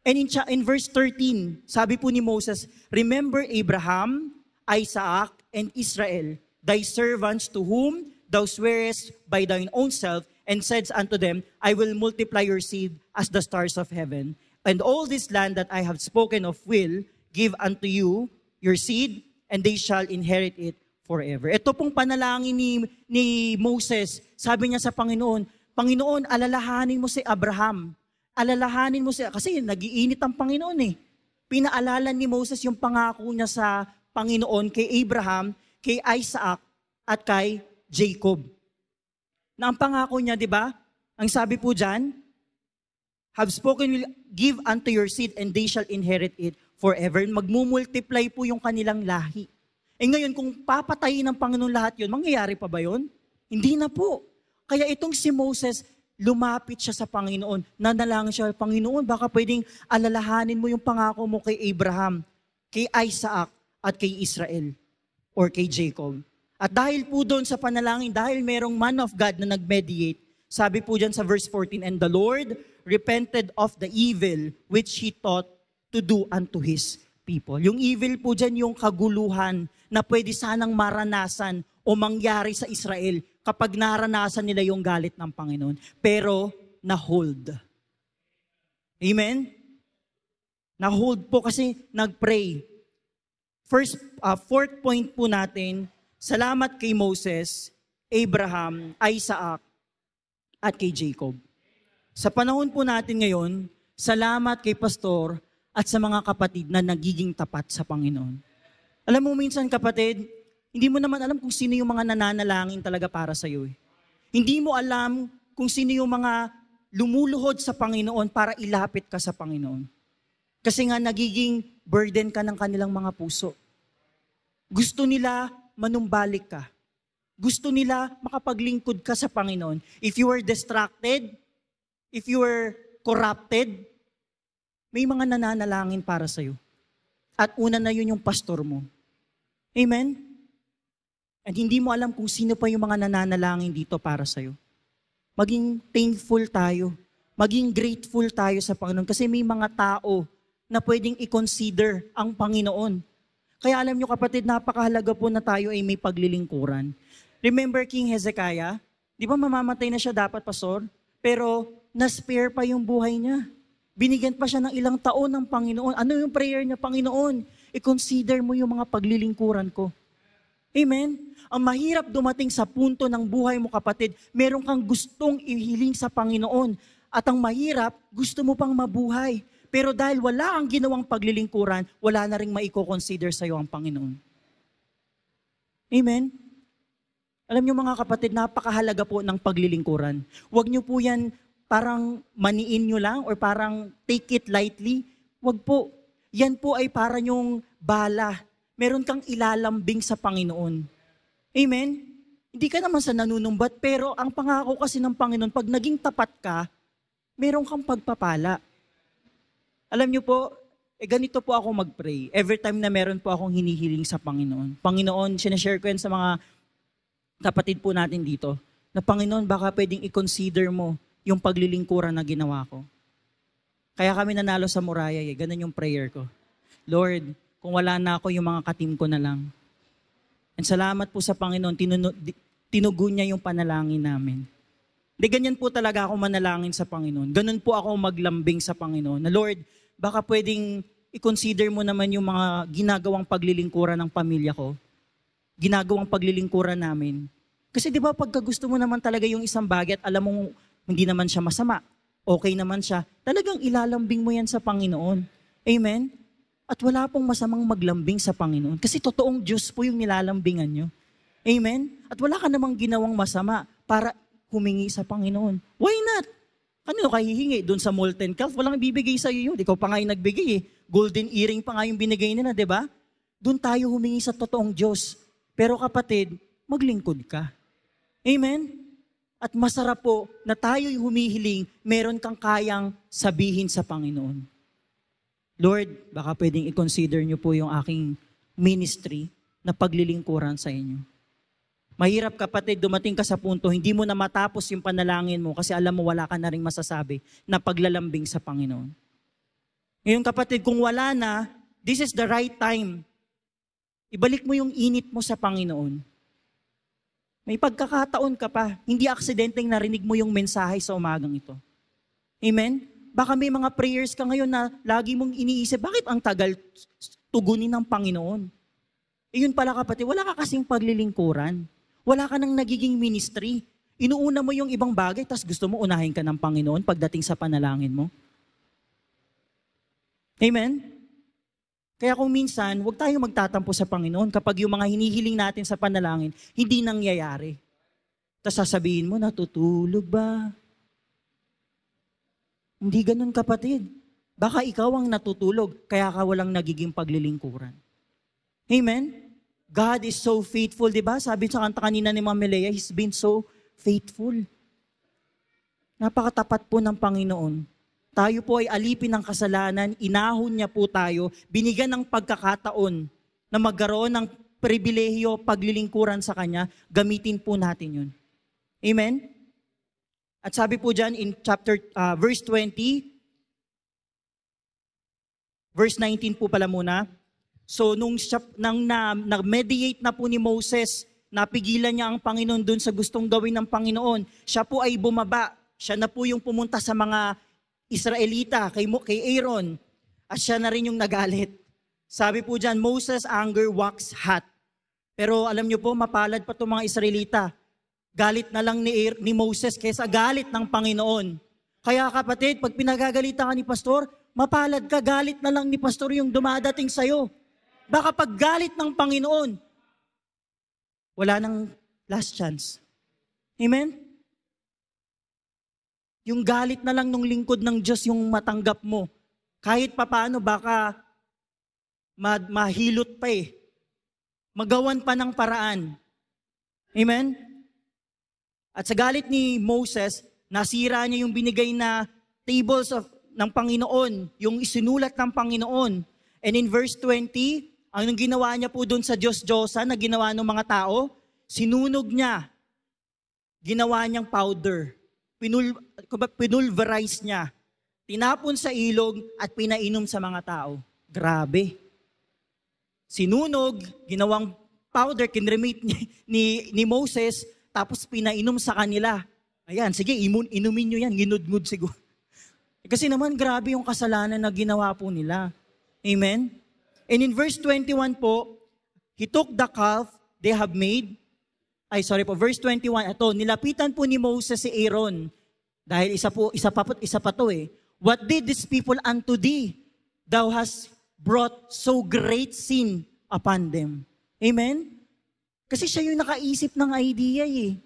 A: And in verse 13, sabi po ni Moses, remember Abraham, Isaac, and Israel, thy servants to whom thou swearest by thine own self, and saidst unto them, I will multiply your seed as the stars of heaven, and all this land that I have spoken of will give unto you your seed, and they shall inherit it forever. Ito pong panalangin ni Moses, sabi niya sa Panginoon, Panginoon, alalahanin mo si Abraham. Alalahanin mo siya, kasi nag-iinit ang Panginoon eh. Pinaalala ni Moses yung pangako niya sa Panginoon kay Abraham, kay Isaac, at kay Jacob. Na ang pangako niya, di ba? Ang sabi po dyan, have spoken will give unto your seed and they shall inherit it forever. Magmumultiply po yung kanilang lahi. Eh ngayon, kung papatayin ng Panginoon lahat yun, mangyayari pa ba yun? Hindi na po. Kaya itong si Moses, lumapit siya sa Panginoon. Nanalangin siya, Panginoon, baka pwedeng alalahanin mo yung pangako mo kay Abraham, kay Isaac, at kay Israel, or kay Jacob. At dahil po doon sa panalangin, dahil merong man of God na nag-mediate, sabi po dyan sa verse 14, and the Lord repented of the evil which He thought to do unto His people. Yung evil po dyan, yung kaguluhan na pwede sanang maranasan o mangyari sa Israel kapag naranasan nila yung galit ng Panginoon. Pero, na-hold. Amen? Na-hold po kasi nag-pray. Fourth point po natin, salamat kay Moses, Abraham, Isaac, at kay Jacob. Sa panahon po natin ngayon, salamat kay Pastor at sa mga kapatid na nagiging tapat sa Panginoon. Alam mo minsan kapatid, hindi mo naman alam kung sino yung mga nananalangin talaga para sa iyo. Hindi mo alam kung sino yung mga lumuluhod sa Panginoon para ilapit ka sa Panginoon. Kasi nga nagiging burden ka ng kanilang mga puso. Gusto nila manumbalik ka. Gusto nila makapaglingkod ka sa Panginoon. If you were distracted, if you were corrupted, may mga nananalangin para sa iyo. At una na yun yung pastor mo. Amen? And hindi mo alam kung sino pa yung mga nananalangin dito para sa'yo. Maging thankful tayo. Maging grateful tayo sa Panginoon kasi may mga tao na pwedeng i-consider ang Panginoon. Kaya alam nyo kapatid, napakahalaga po na tayo ay may paglilingkuran. Remember King Hezekiah? Di ba mamamatay na siya dapat, Pastor? Pero na-spare pa yung buhay niya. Binigyan pa siya ng ilang taon ng Panginoon. Ano yung prayer niya, Panginoon? I-consider mo yung mga paglilingkuran ko. Amen? Ang mahirap dumating sa punto ng buhay mo kapatid, meron kang gustong ihiling sa Panginoon. At ang mahirap, gusto mo pang mabuhay. Pero dahil wala ang ginawang paglilingkuran, wala na rin maiko-consider sa iyo ang Panginoon. Amen? Alam niyo mga kapatid, napakahalaga po ng paglilingkuran. Huwag niyo po yan parang maniin niyo lang or parang take it lightly. Huwag po. Yan po ay para yung bala. Meron kang ilalambing sa Panginoon. Amen? Hindi ka naman sa nanunumbat, pero ang pangako kasi ng Panginoon, pag naging tapat ka, meron kang pagpapala. Alam niyo po, ganito po ako mag-pray. Every time na meron po akong hinihiling sa Panginoon. Panginoon, sinashare ko yan sa mga kapatid po natin dito, na Panginoon, baka pwedeng i-consider mo yung paglilingkuran na ginawa ko. Kaya kami nanalo sa Moriah, ganun yung prayer ko. Lord, kung wala na ako, yung mga katim ko na lang. And salamat po sa Panginoon, tinugon niya yung panalangin namin. Di ganyan po talaga ako manalangin sa Panginoon. Ganun po ako maglambing sa Panginoon. Na Lord, baka pwedeng i-consider mo naman yung mga ginagawang paglilingkuran ng pamilya ko. Ginagawang paglilingkuran namin. Kasi di ba pagka gusto mo naman talaga yung isang bagay at alam mo hindi naman siya masama, okay naman siya, talagang ilalambing mo yan sa Panginoon. Amen? At wala pong masamang maglambing sa Panginoon. Kasi totoong Diyos po yung nilalambingan nyo. Amen? At wala ka namang ginawang masama para humingi sa Panginoon. Why not? Kanino ka hihingi? Doon sa molten calf, walang bibigay sa iyo yun. Ikaw pa nga yung nagbigay eh. Golden earring pa nga yung binigay nila, di ba? Doon tayo humingi sa totoong Diyos. Pero kapatid, maglingkod ka. Amen? At masarap po na tayo'y humihiling, meron kang kayang sabihin sa Panginoon. Lord, baka pwedeng i-consider niyo po yung aking ministry na paglilingkuran sa inyo. Mahirap kapatid, dumating ka sa punto, hindi mo na matapos yung panalangin mo kasi alam mo wala ka na rin masasabi na paglalambing sa Panginoon. Ngayon kapatid, kung wala na, this is the right time. Ibalik mo yung init mo sa Panginoon. May pagkakataon ka pa, hindi aksidenteng narinig mo yung mensahe sa umagang ito. Amen? Baka may mga prayers ka ngayon na lagi mong iniisip, bakit ang tagal tugunin ng Panginoon? Yun pala kapatid, wala ka kasing paglilingkuran. Wala ka nang nagiging ministry. Inuuna mo yung ibang bagay, tas gusto mo unahin ka ng Panginoon pagdating sa panalangin mo. Amen? Kaya kung minsan, huwag tayong magtatampo sa Panginoon kapag yung mga hinihiling natin sa panalangin, hindi nangyayari. Tas sasabihin mo, natutulog ba? Hindi ganun kapatid. Baka ikaw ang natutulog, kaya ka walang nagiging paglilingkuran. Amen? God is so faithful, di ba? Sabi sa kanta kanina ni Ma'am Melea, He's been so faithful. Napakatapat po ng Panginoon. Tayo po ay alipin ng kasalanan, inahon niya po tayo, binigyan ng pagkakataon na magkaroon ng pribilehiyo, paglilingkuran sa Kanya, gamitin po natin yun. Amen? At sabi po dyan in verse 20, verse 19 po pala muna, so nung nag-mediate na po ni Moses, napigilan niya ang Panginoon dun sa gustong gawin ng Panginoon. Siya po ay bumaba. Siya na po yung pumunta sa mga Israelita, kay Aaron. At siya na rin yung nagalit. Sabi po dyan, Moses' anger waxed hot. Pero alam niyo po, mapalad pa itong mga Israelita. Galit na lang ni Moses kaysa galit ng Panginoon. Kaya kapatid, pag pinagagalitan ka ni Pastor, mapalad ka, galit na lang ni Pastor yung dumadating sa'yo. Baka pag galit ng Panginoon, wala nang last chance. Amen? Yung galit na lang ng lingkod ng Diyos yung matanggap mo. Kahit papaano, baka mahilot pa eh. Magawan pa ng paraan. Amen? At sa galit ni Moses, nasira niya yung binigay na tables ng Panginoon, yung isinulat ng Panginoon. And in verse 20, ang ginawa niya po doon sa Diyos-Diyosan na ginawa ng mga tao, sinunog niya, ginawa niyang powder, pinulverize niya, tinapon sa ilog at pinainom sa mga tao. Grabe. Sinunog, ginawang powder, kinremate ni Moses, tapos pinainom sa kanila. Ayan, sige, inumin nyo yan, ginudngud siguro. Kasi naman, grabe yung kasalanan na ginawa po nila. Amen? And in verse 21 po, he took the calf they have made. Verse 21, ito, nilapitan po ni Moses si Aaron. Dahil isa pa to eh. What did these people unto thee? Thou hast brought so great sin upon them. Amen? Kasi siya yung nakaisip ng idea eh.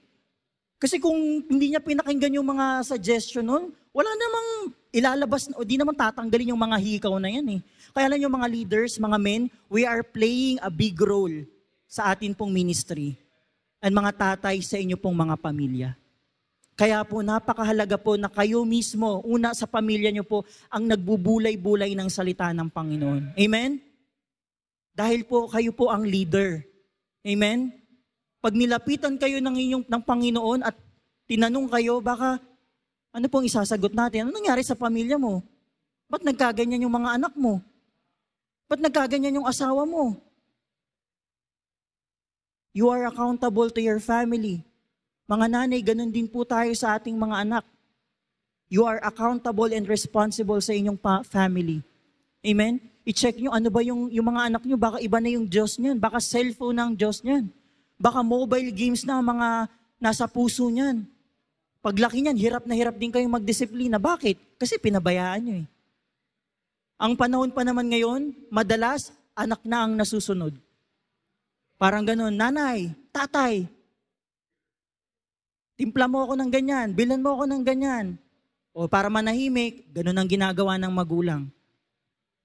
A: Kasi kung hindi niya pinakinggan yung mga suggestion nun, wala namang ilalabas, o di naman tatanggalin yung mga hikaw na yan eh. Kaya lang yung mga leaders, mga men, we are playing a big role sa atin pong ministry. And mga tatay sa inyo pong mga pamilya. Kaya po napakahalaga po na kayo mismo, una sa pamilya nyo po, ang nagbubulay-bulay ng salita ng Panginoon. Amen? Dahil po kayo po ang leader. Amen? Pag nilapitan kayo ng Panginoon at tinanong kayo, baka ano pong isasagot natin? Ano nangyari sa pamilya mo? Ba't nagkaganyan yung mga anak mo? Ba't nagkaganyan yung asawa mo? You are accountable to your family. Mga nanay, ganun din po tayo sa ating mga anak. You are accountable and responsible sa inyong family. Amen? I-check nyo, ano ba yung mga anak nyo? Baka iba na yung Diyos niyan. Baka cellphone na ang Diyos niyan. Baka mobile games na mga nasa puso niyan. Paglaki niyan, hirap na hirap din kayong magdisiplina. Bakit? Kasi pinabayaan nyo eh. Ang panahon pa naman ngayon, madalas, anak na ang nasusunod. Parang ganun, nanay, tatay, timpla mo ako ng ganyan, bilan mo ako ng ganyan. O para manahimik, ganun ang ginagawa ng magulang.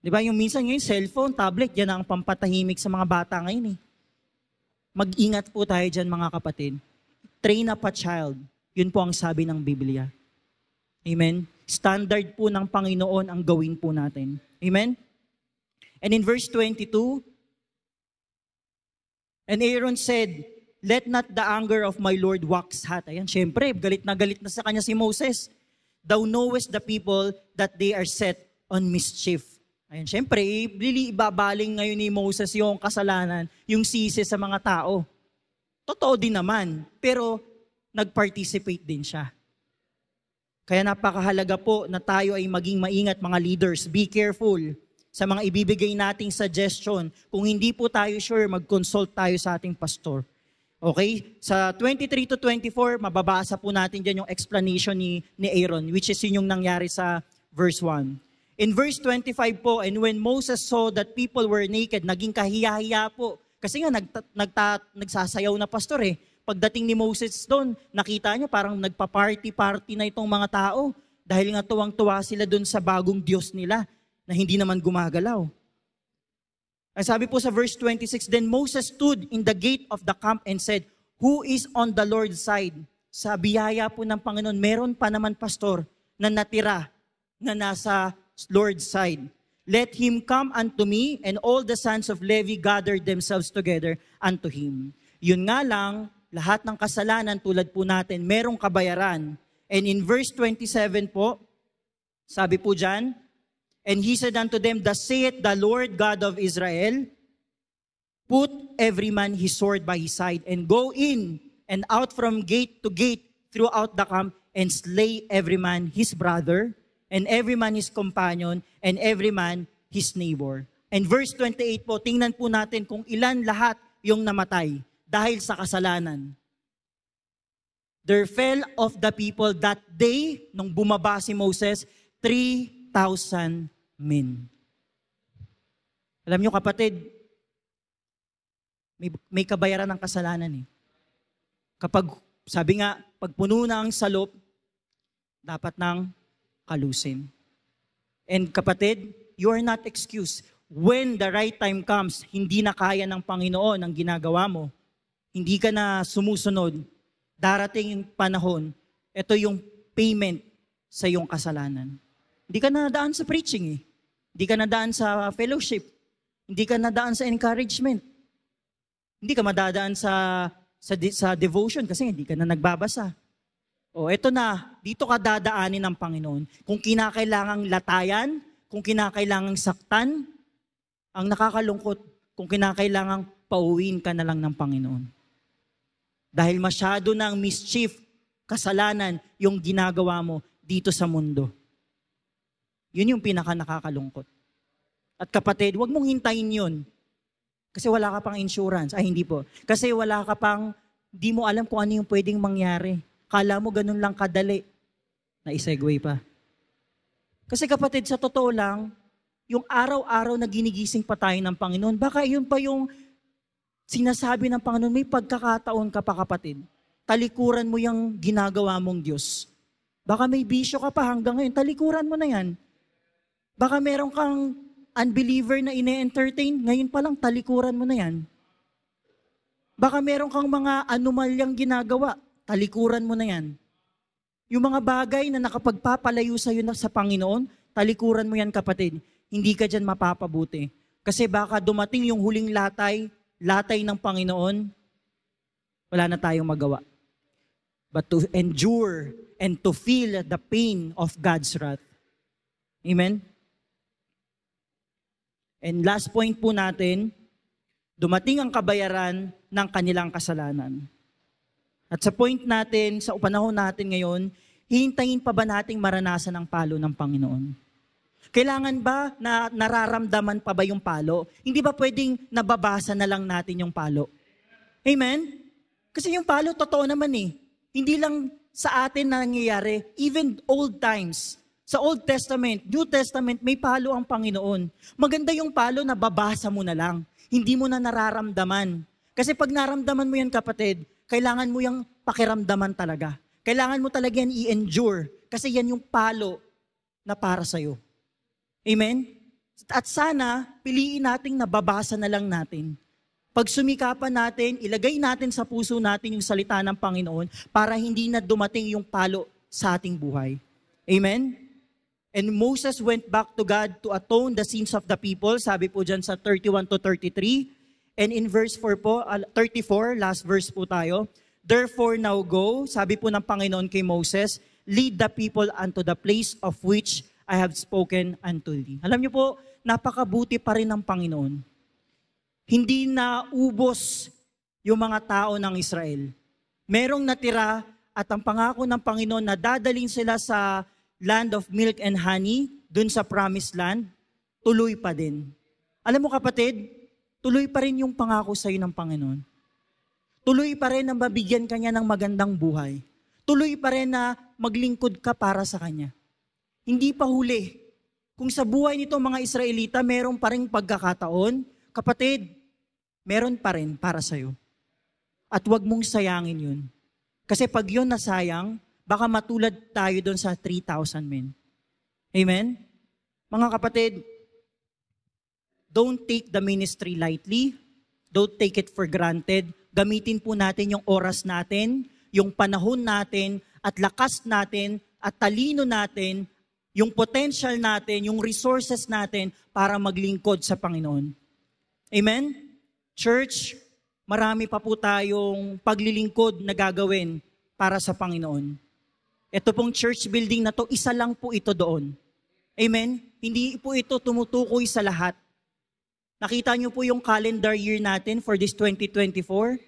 A: Di ba? Yung minsan ngayon, cellphone, tablet, yan ang pampatahimik sa mga bata ngayon eh. Mag-ingat po tayo dyan mga kapatid. Train up a child. Yun po ang sabi ng Biblia. Amen? Standard po ng Panginoon ang gawin po natin. Amen? And in verse 22, and Aaron said, let not the anger of my Lord wax hot. Ayan, syempre, galit na sa kanya si Moses. Thou knowest the people that they are set on mischief. Ayan, syempre, ibabaling ngayon ni Moses yung kasalanan, yung sisi sa mga tao. Totoo din naman, pero nag-participate din siya. Kaya napakahalaga po na tayo ay maging maingat mga leaders. Be careful sa mga ibibigay nating suggestion. Kung hindi po tayo sure, mag-consult tayo sa ating pastor. Okay? Sa 23 to 24, mababasa po natin dyan yung explanation ni Aaron, which is yun yung nangyari sa verse 1. In verse 25 po, and when Moses saw that people were naked, naging kahiya-hiya po. Kasi nga, nagsasayaw na pastor eh. Pagdating ni Moses doon, nakita niya parang nagpa-party-party na itong mga tao. Dahil nga tuwang-tuwa sila doon sa bagong Diyos nila na hindi naman gumagalaw. Ang sabi po sa verse 26, then Moses stood in the gate of the camp and said, who is on the Lord's side? Sa biyaya po ng Panginoon, meron pa naman pastor na natira na nasa Lord's side. Let him come unto me, and all the sons of Levi gathered themselves together unto him. Yun nga lang, lahat ng kasalanan tulad po natin, merong kabayaran. And in verse 27 po, sabi po dyan, and he said unto them, thus saith the Lord God of Israel, put every man his sword by his side, and go in and out from gate to gate throughout the camp, and slay every man his brother, and every man his companion, and every man his neighbor. And verse 28 po, tingnan po natin kung ilan lahat yung namatay dahil sa kasalanan. There fell of the people that day, nung bumaba si Moses, 3,000 men. Alam nyo kapatid, may kabayaran ng kasalanan eh. Kapag, sabi nga, pag puno na ang salop, dapat nang kalusin. And kapatid, you are not excused. When the right time comes, hindi na kaya ng Panginoon ang ginagawa mo, hindi ka na sumusunod, darating yung panahon, ito yung payment sa iyong kasalanan. Hindi ka na nadaan sa preaching eh. Hindi ka nadaan sa fellowship. Hindi ka nadaan sa encouragement. Hindi ka madadaan sa sa devotion kasi hindi ka na nagbabasa. O eto na, dito ka dadaanin ng Panginoon. Kung kinakailangang latayan, kung kinakailangang saktan, ang nakakalungkot, kung kinakailangang pauwiin ka na lang ng Panginoon. Dahil masyado ng mischief, kasalanan, yung ginagawa mo dito sa mundo. Yun yung pinaka nakakalungkot. At kapatid, huwag mong hintayin yun. Kasi wala ka pang insurance. Ay, hindi po. Kasi wala ka pang, di mo alam kung ano yung pwedeng mangyari. Kala mo ganun lang kadali. Na-segue pa. Kasi kapatid, sa totoo lang, yung araw-araw na ginigising pa tayo ng Panginoon, baka yun pa yung sinasabi ng Panginoon, may pagkakataon ka pa kapatid. Talikuran mo yung ginagawa mong Diyos. Baka may bisyo ka pa hanggang ngayon, talikuran mo na yan. Baka meron kang unbeliever na ine-entertain, ngayon pa lang talikuran mo na yan. Baka meron kang mga anomalyang ginagawa, talikuran mo na yan. Yung mga bagay na nakapagpapalayo sa iyo sa Panginoon, talikuran mo yan kapatid. Hindi ka dyan mapapabuti. Kasi baka dumating yung huling latay ng Panginoon, wala na tayong magawa. But to endure and to feel the pain of God's wrath. Amen? And last point po natin, dumating ang kabayaran ng kanilang kasalanan. At sa point natin, sa panahon natin ngayon, hihintayin pa ba nating maranasan ang palo ng Panginoon? Kailangan ba na nararamdaman pa ba yung palo? Hindi ba pwedeng nababasa na lang natin yung palo? Amen? Kasi yung palo, totoo naman eh. Hindi lang sa atin nangyayari, even old times. Sa Old Testament, New Testament, may palo ang Panginoon. Maganda yung palo na babasa mo na lang. Hindi mo na nararamdaman. Kasi pag naramdaman mo yan kapatid, kailangan mo yung pakiramdaman talaga. Kailangan mo talaga yan i-endure. Kasi yan yung palo na para sa'yo. Amen? At sana, piliin nating nababasa na lang natin. Pag sumikapan natin, ilagay natin sa puso natin yung salita ng Panginoon para hindi na dumating yung palo sa ating buhay. Amen? And Moses went back to God to atone the sins of the people. Sabi po dyan sa 31 to 33. And in verse 4 po, 34, last verse po tayo. Therefore now go, sabi po ng Panginoon kay Moses, lead the people unto the place of which I have spoken unto thee. Alam niyo po, napakabuti pa rin ng Panginoon. Hindi na ubos yung mga tao ng Israel. Merong natira at ang pangako ng Panginoon na dadalhin sila sa land of milk and honey, dun sa promised land, tuloy pa din. Alam mo kapatid, tuloy pa rin yung pangako sa iyo ng Panginoon. Tuloy pa rin na mabigyan ka niya ng magandang buhay. Tuloy pa rin na maglingkod ka para sa Kanya. Hindi pa huli. Kung sa buhay nito mga Israelita, meron pa rin pagkakataon, kapatid, meron pa rin para sa'yo. At huwag mong sayangin yun. Kasi pag yun nasayang, baka matulad tayo doon sa 3,000 men. Amen? Mga kapatid, don't take the ministry lightly. Don't take it for granted. Gamitin po natin yung oras natin, yung panahon natin, at lakas natin, at talino natin, yung potential natin, yung resources natin para maglingkod sa Panginoon. Amen? Church, marami pa po tayong paglilingkod na gagawin para sa Panginoon. Ito pong church building na to, isa lang po ito doon. Amen? Hindi po ito tumutukoy sa lahat. Nakita niyo po yung calendar year natin for this 2024?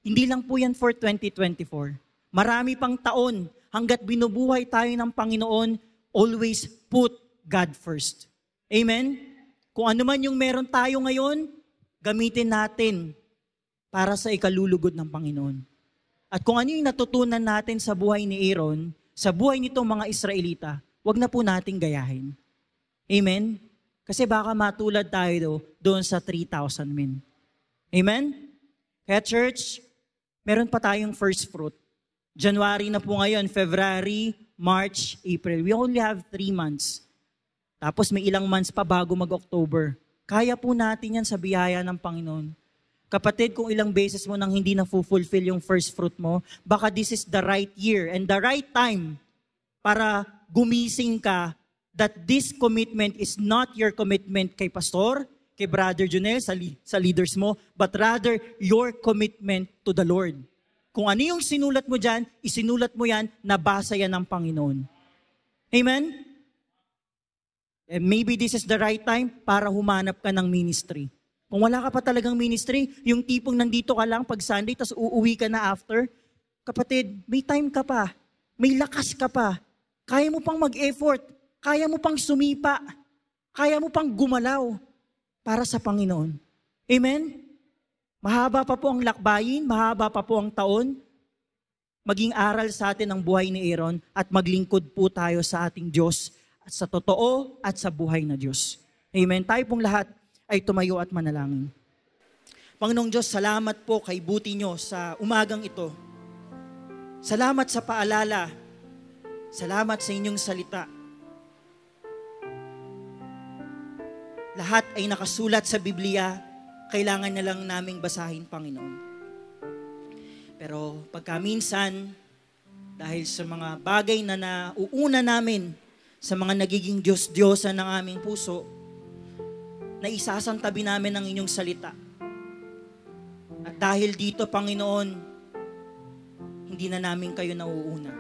A: Hindi lang po yan for 2024. Marami pang taon hanggat binubuhay tayo ng Panginoon, always put God first. Amen? Kung ano man yung meron tayo ngayon, gamitin natin para sa ikalulugod ng Panginoon. At kung ano yung natutunan natin sa buhay ni Aaron, sa buhay nitong mga Israelita, wag na po nating gayahin. Amen? Kasi baka matulad tayo doon sa 3,000 men. Amen? Kaya church, meron pa tayong first fruit. January na po ngayon, February, March, April. We only have 3 months. Tapos may ilang months pa bago mag-October. Kaya po natin yan sa biyaya ng Panginoon. Kapatid, kung ilang beses mo nang hindi na-fulfill yung first fruit mo, baka this is the right year and the right time para gumising ka that this commitment is not your commitment kay pastor, kay Brother Junel, sa leaders mo, but rather your commitment to the Lord. Kung ano yung sinulat mo dyan, isinulat mo yan, nabasa yan ng Panginoon. Amen? And maybe this is the right time para humanap ka ng ministry. Kung wala ka pa talagang ministry, yung tipong nandito ka lang pag Sunday, tas uuwi ka na after, kapatid, may time ka pa. May lakas ka pa. Kaya mo pang mag-effort. Kaya mo pang sumipa. Kaya mo pang gumalaw para sa Panginoon. Amen? Mahaba pa po ang lakbayin, mahaba pa po ang taon. Maging aral sa atin ang buhay ni Aaron at maglingkod po tayo sa ating Diyos at sa totoo at sa buhay na Diyos. Amen? Tayo pong lahat ay tumayo at manalangin. Panginoong Diyos, salamat po kay buti nyo sa umagang ito. Salamat sa paalala. Salamat sa inyong salita. Lahat ay nakasulat sa Biblia, kailangan na lang naming basahin, Panginoon. Pero pagka minsan, dahil sa mga bagay na nauuna namin, sa mga nagiging Diyos-Diyosan ng aming puso, na isasantabi namin ang inyong salita. At dahil dito, Panginoon, hindi na namin kayo nauuna.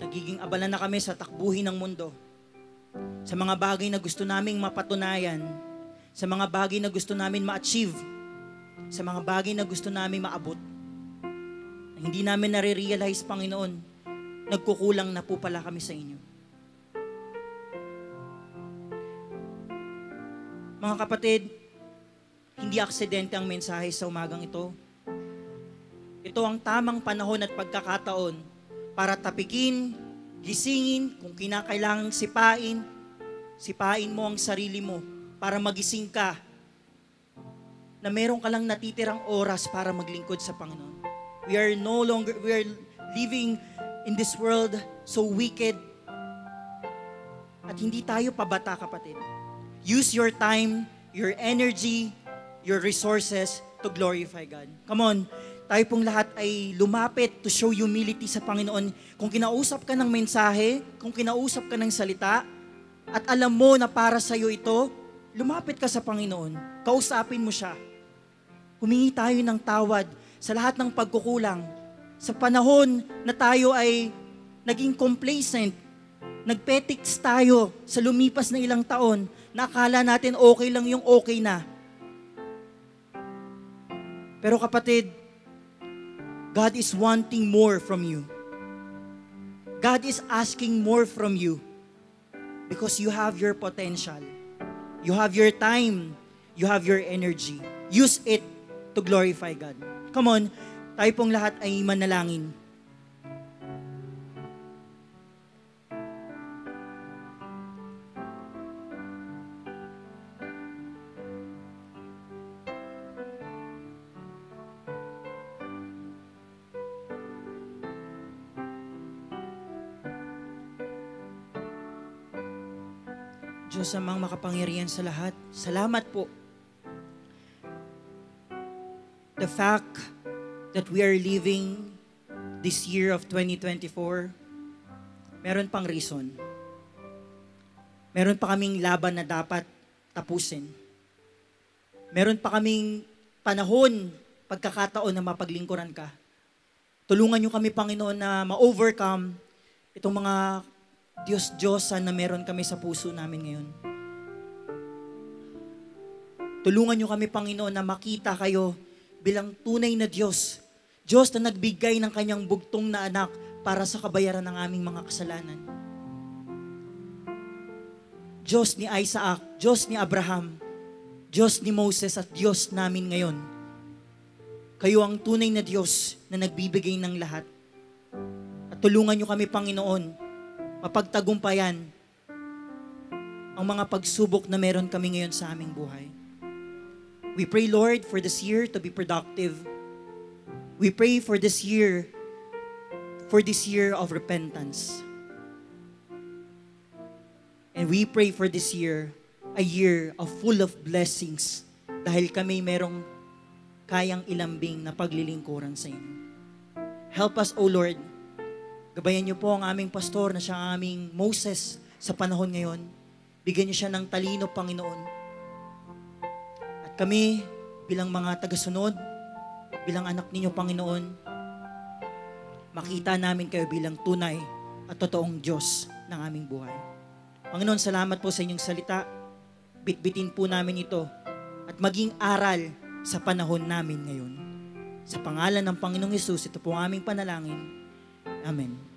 A: Nagiging abala na kami sa takbuhin ng mundo. Sa mga bagay na gusto naming mapatunayan, sa mga bagay na gusto namin ma-achieve, sa mga bagay na gusto namin maabot. Na hindi namin nare-realize, Panginoon, nagkukulang na po pala kami sa inyo. Mga kapatid, hindi aksidente ang mensahe sa umagang ito. Ito ang tamang panahon at pagkakataon para tapikin, gisingin, kung kinakailangang sipain mo ang sarili mo para magising ka na meron ka lang natitirang oras para maglingkod sa Panginoon. We are living in this world so wicked at hindi tayo pabata, kapatid. Use your time, your energy, your resources to glorify God. Come on, tayo pong lahat ay lumapit to show humility sa Panginoon. Kung kinausap ka ng mensahe, kung kinausap ka ng salita, at alam mo na para sa iyo ito, lumapit ka sa Panginoon. Kausapin mo siya. Humingi tayo ng tawad sa lahat ng pagkukulang. Sa panahon na tayo ay naging complacent, nagpetiks tayo sa lumipas na ilang taon, na akala natin okay lang yung okay na. Pero kapatid, God is wanting more from you. God is asking more from you because you have your potential. You have your time. You have your energy. Use it to glorify God. Come on, tayo pong lahat ay manalangin. Diyos amang makapangyarihan sa lahat, salamat po. The fact that we are living this year of 2024, meron pang reason. Meron pa kaming laban na dapat tapusin. Meron pa kaming panahon, pagkakataon na mapaglingkuran ka. Tulungan niyo kami, Panginoon, na ma-overcome itong mga Diyos-Diyosan na meron kami sa puso namin ngayon. Tulungan niyo kami, Panginoon, na makita kayo bilang tunay na Diyos. Diyos na nagbigay ng kanyang bugtong na anak para sa kabayaran ng aming mga kasalanan. Diyos ni Isaac, Diyos ni Abraham, Diyos ni Moses at Diyos namin ngayon. Kayo ang tunay na Diyos na nagbibigay ng lahat. At tulungan niyo kami, Panginoon, mapagtagumpayan ang mga pagsubok na meron kami ngayon sa aming buhay. We pray, Lord, for this year to be productive. We pray for this year of repentance. And we pray for this year, a year of full of blessings dahil kami merong kayang ilambing na paglilingkuran sa inyo. Help us, O Lord. Gabayan niyo po ang aming pastor na siya ang aming Moses sa panahon ngayon. Bigyan niyo siya ng talino, Panginoon. At kami, bilang mga tagasunod, bilang anak ninyo, Panginoon, makita namin kayo bilang tunay at totoong Diyos ng aming buhay. Panginoon, salamat po sa inyong salita. Bitbitin po namin ito at maging aral sa panahon namin ngayon. Sa pangalan ng Panginoong Hesus, ito po ang aming panalangin. Amen.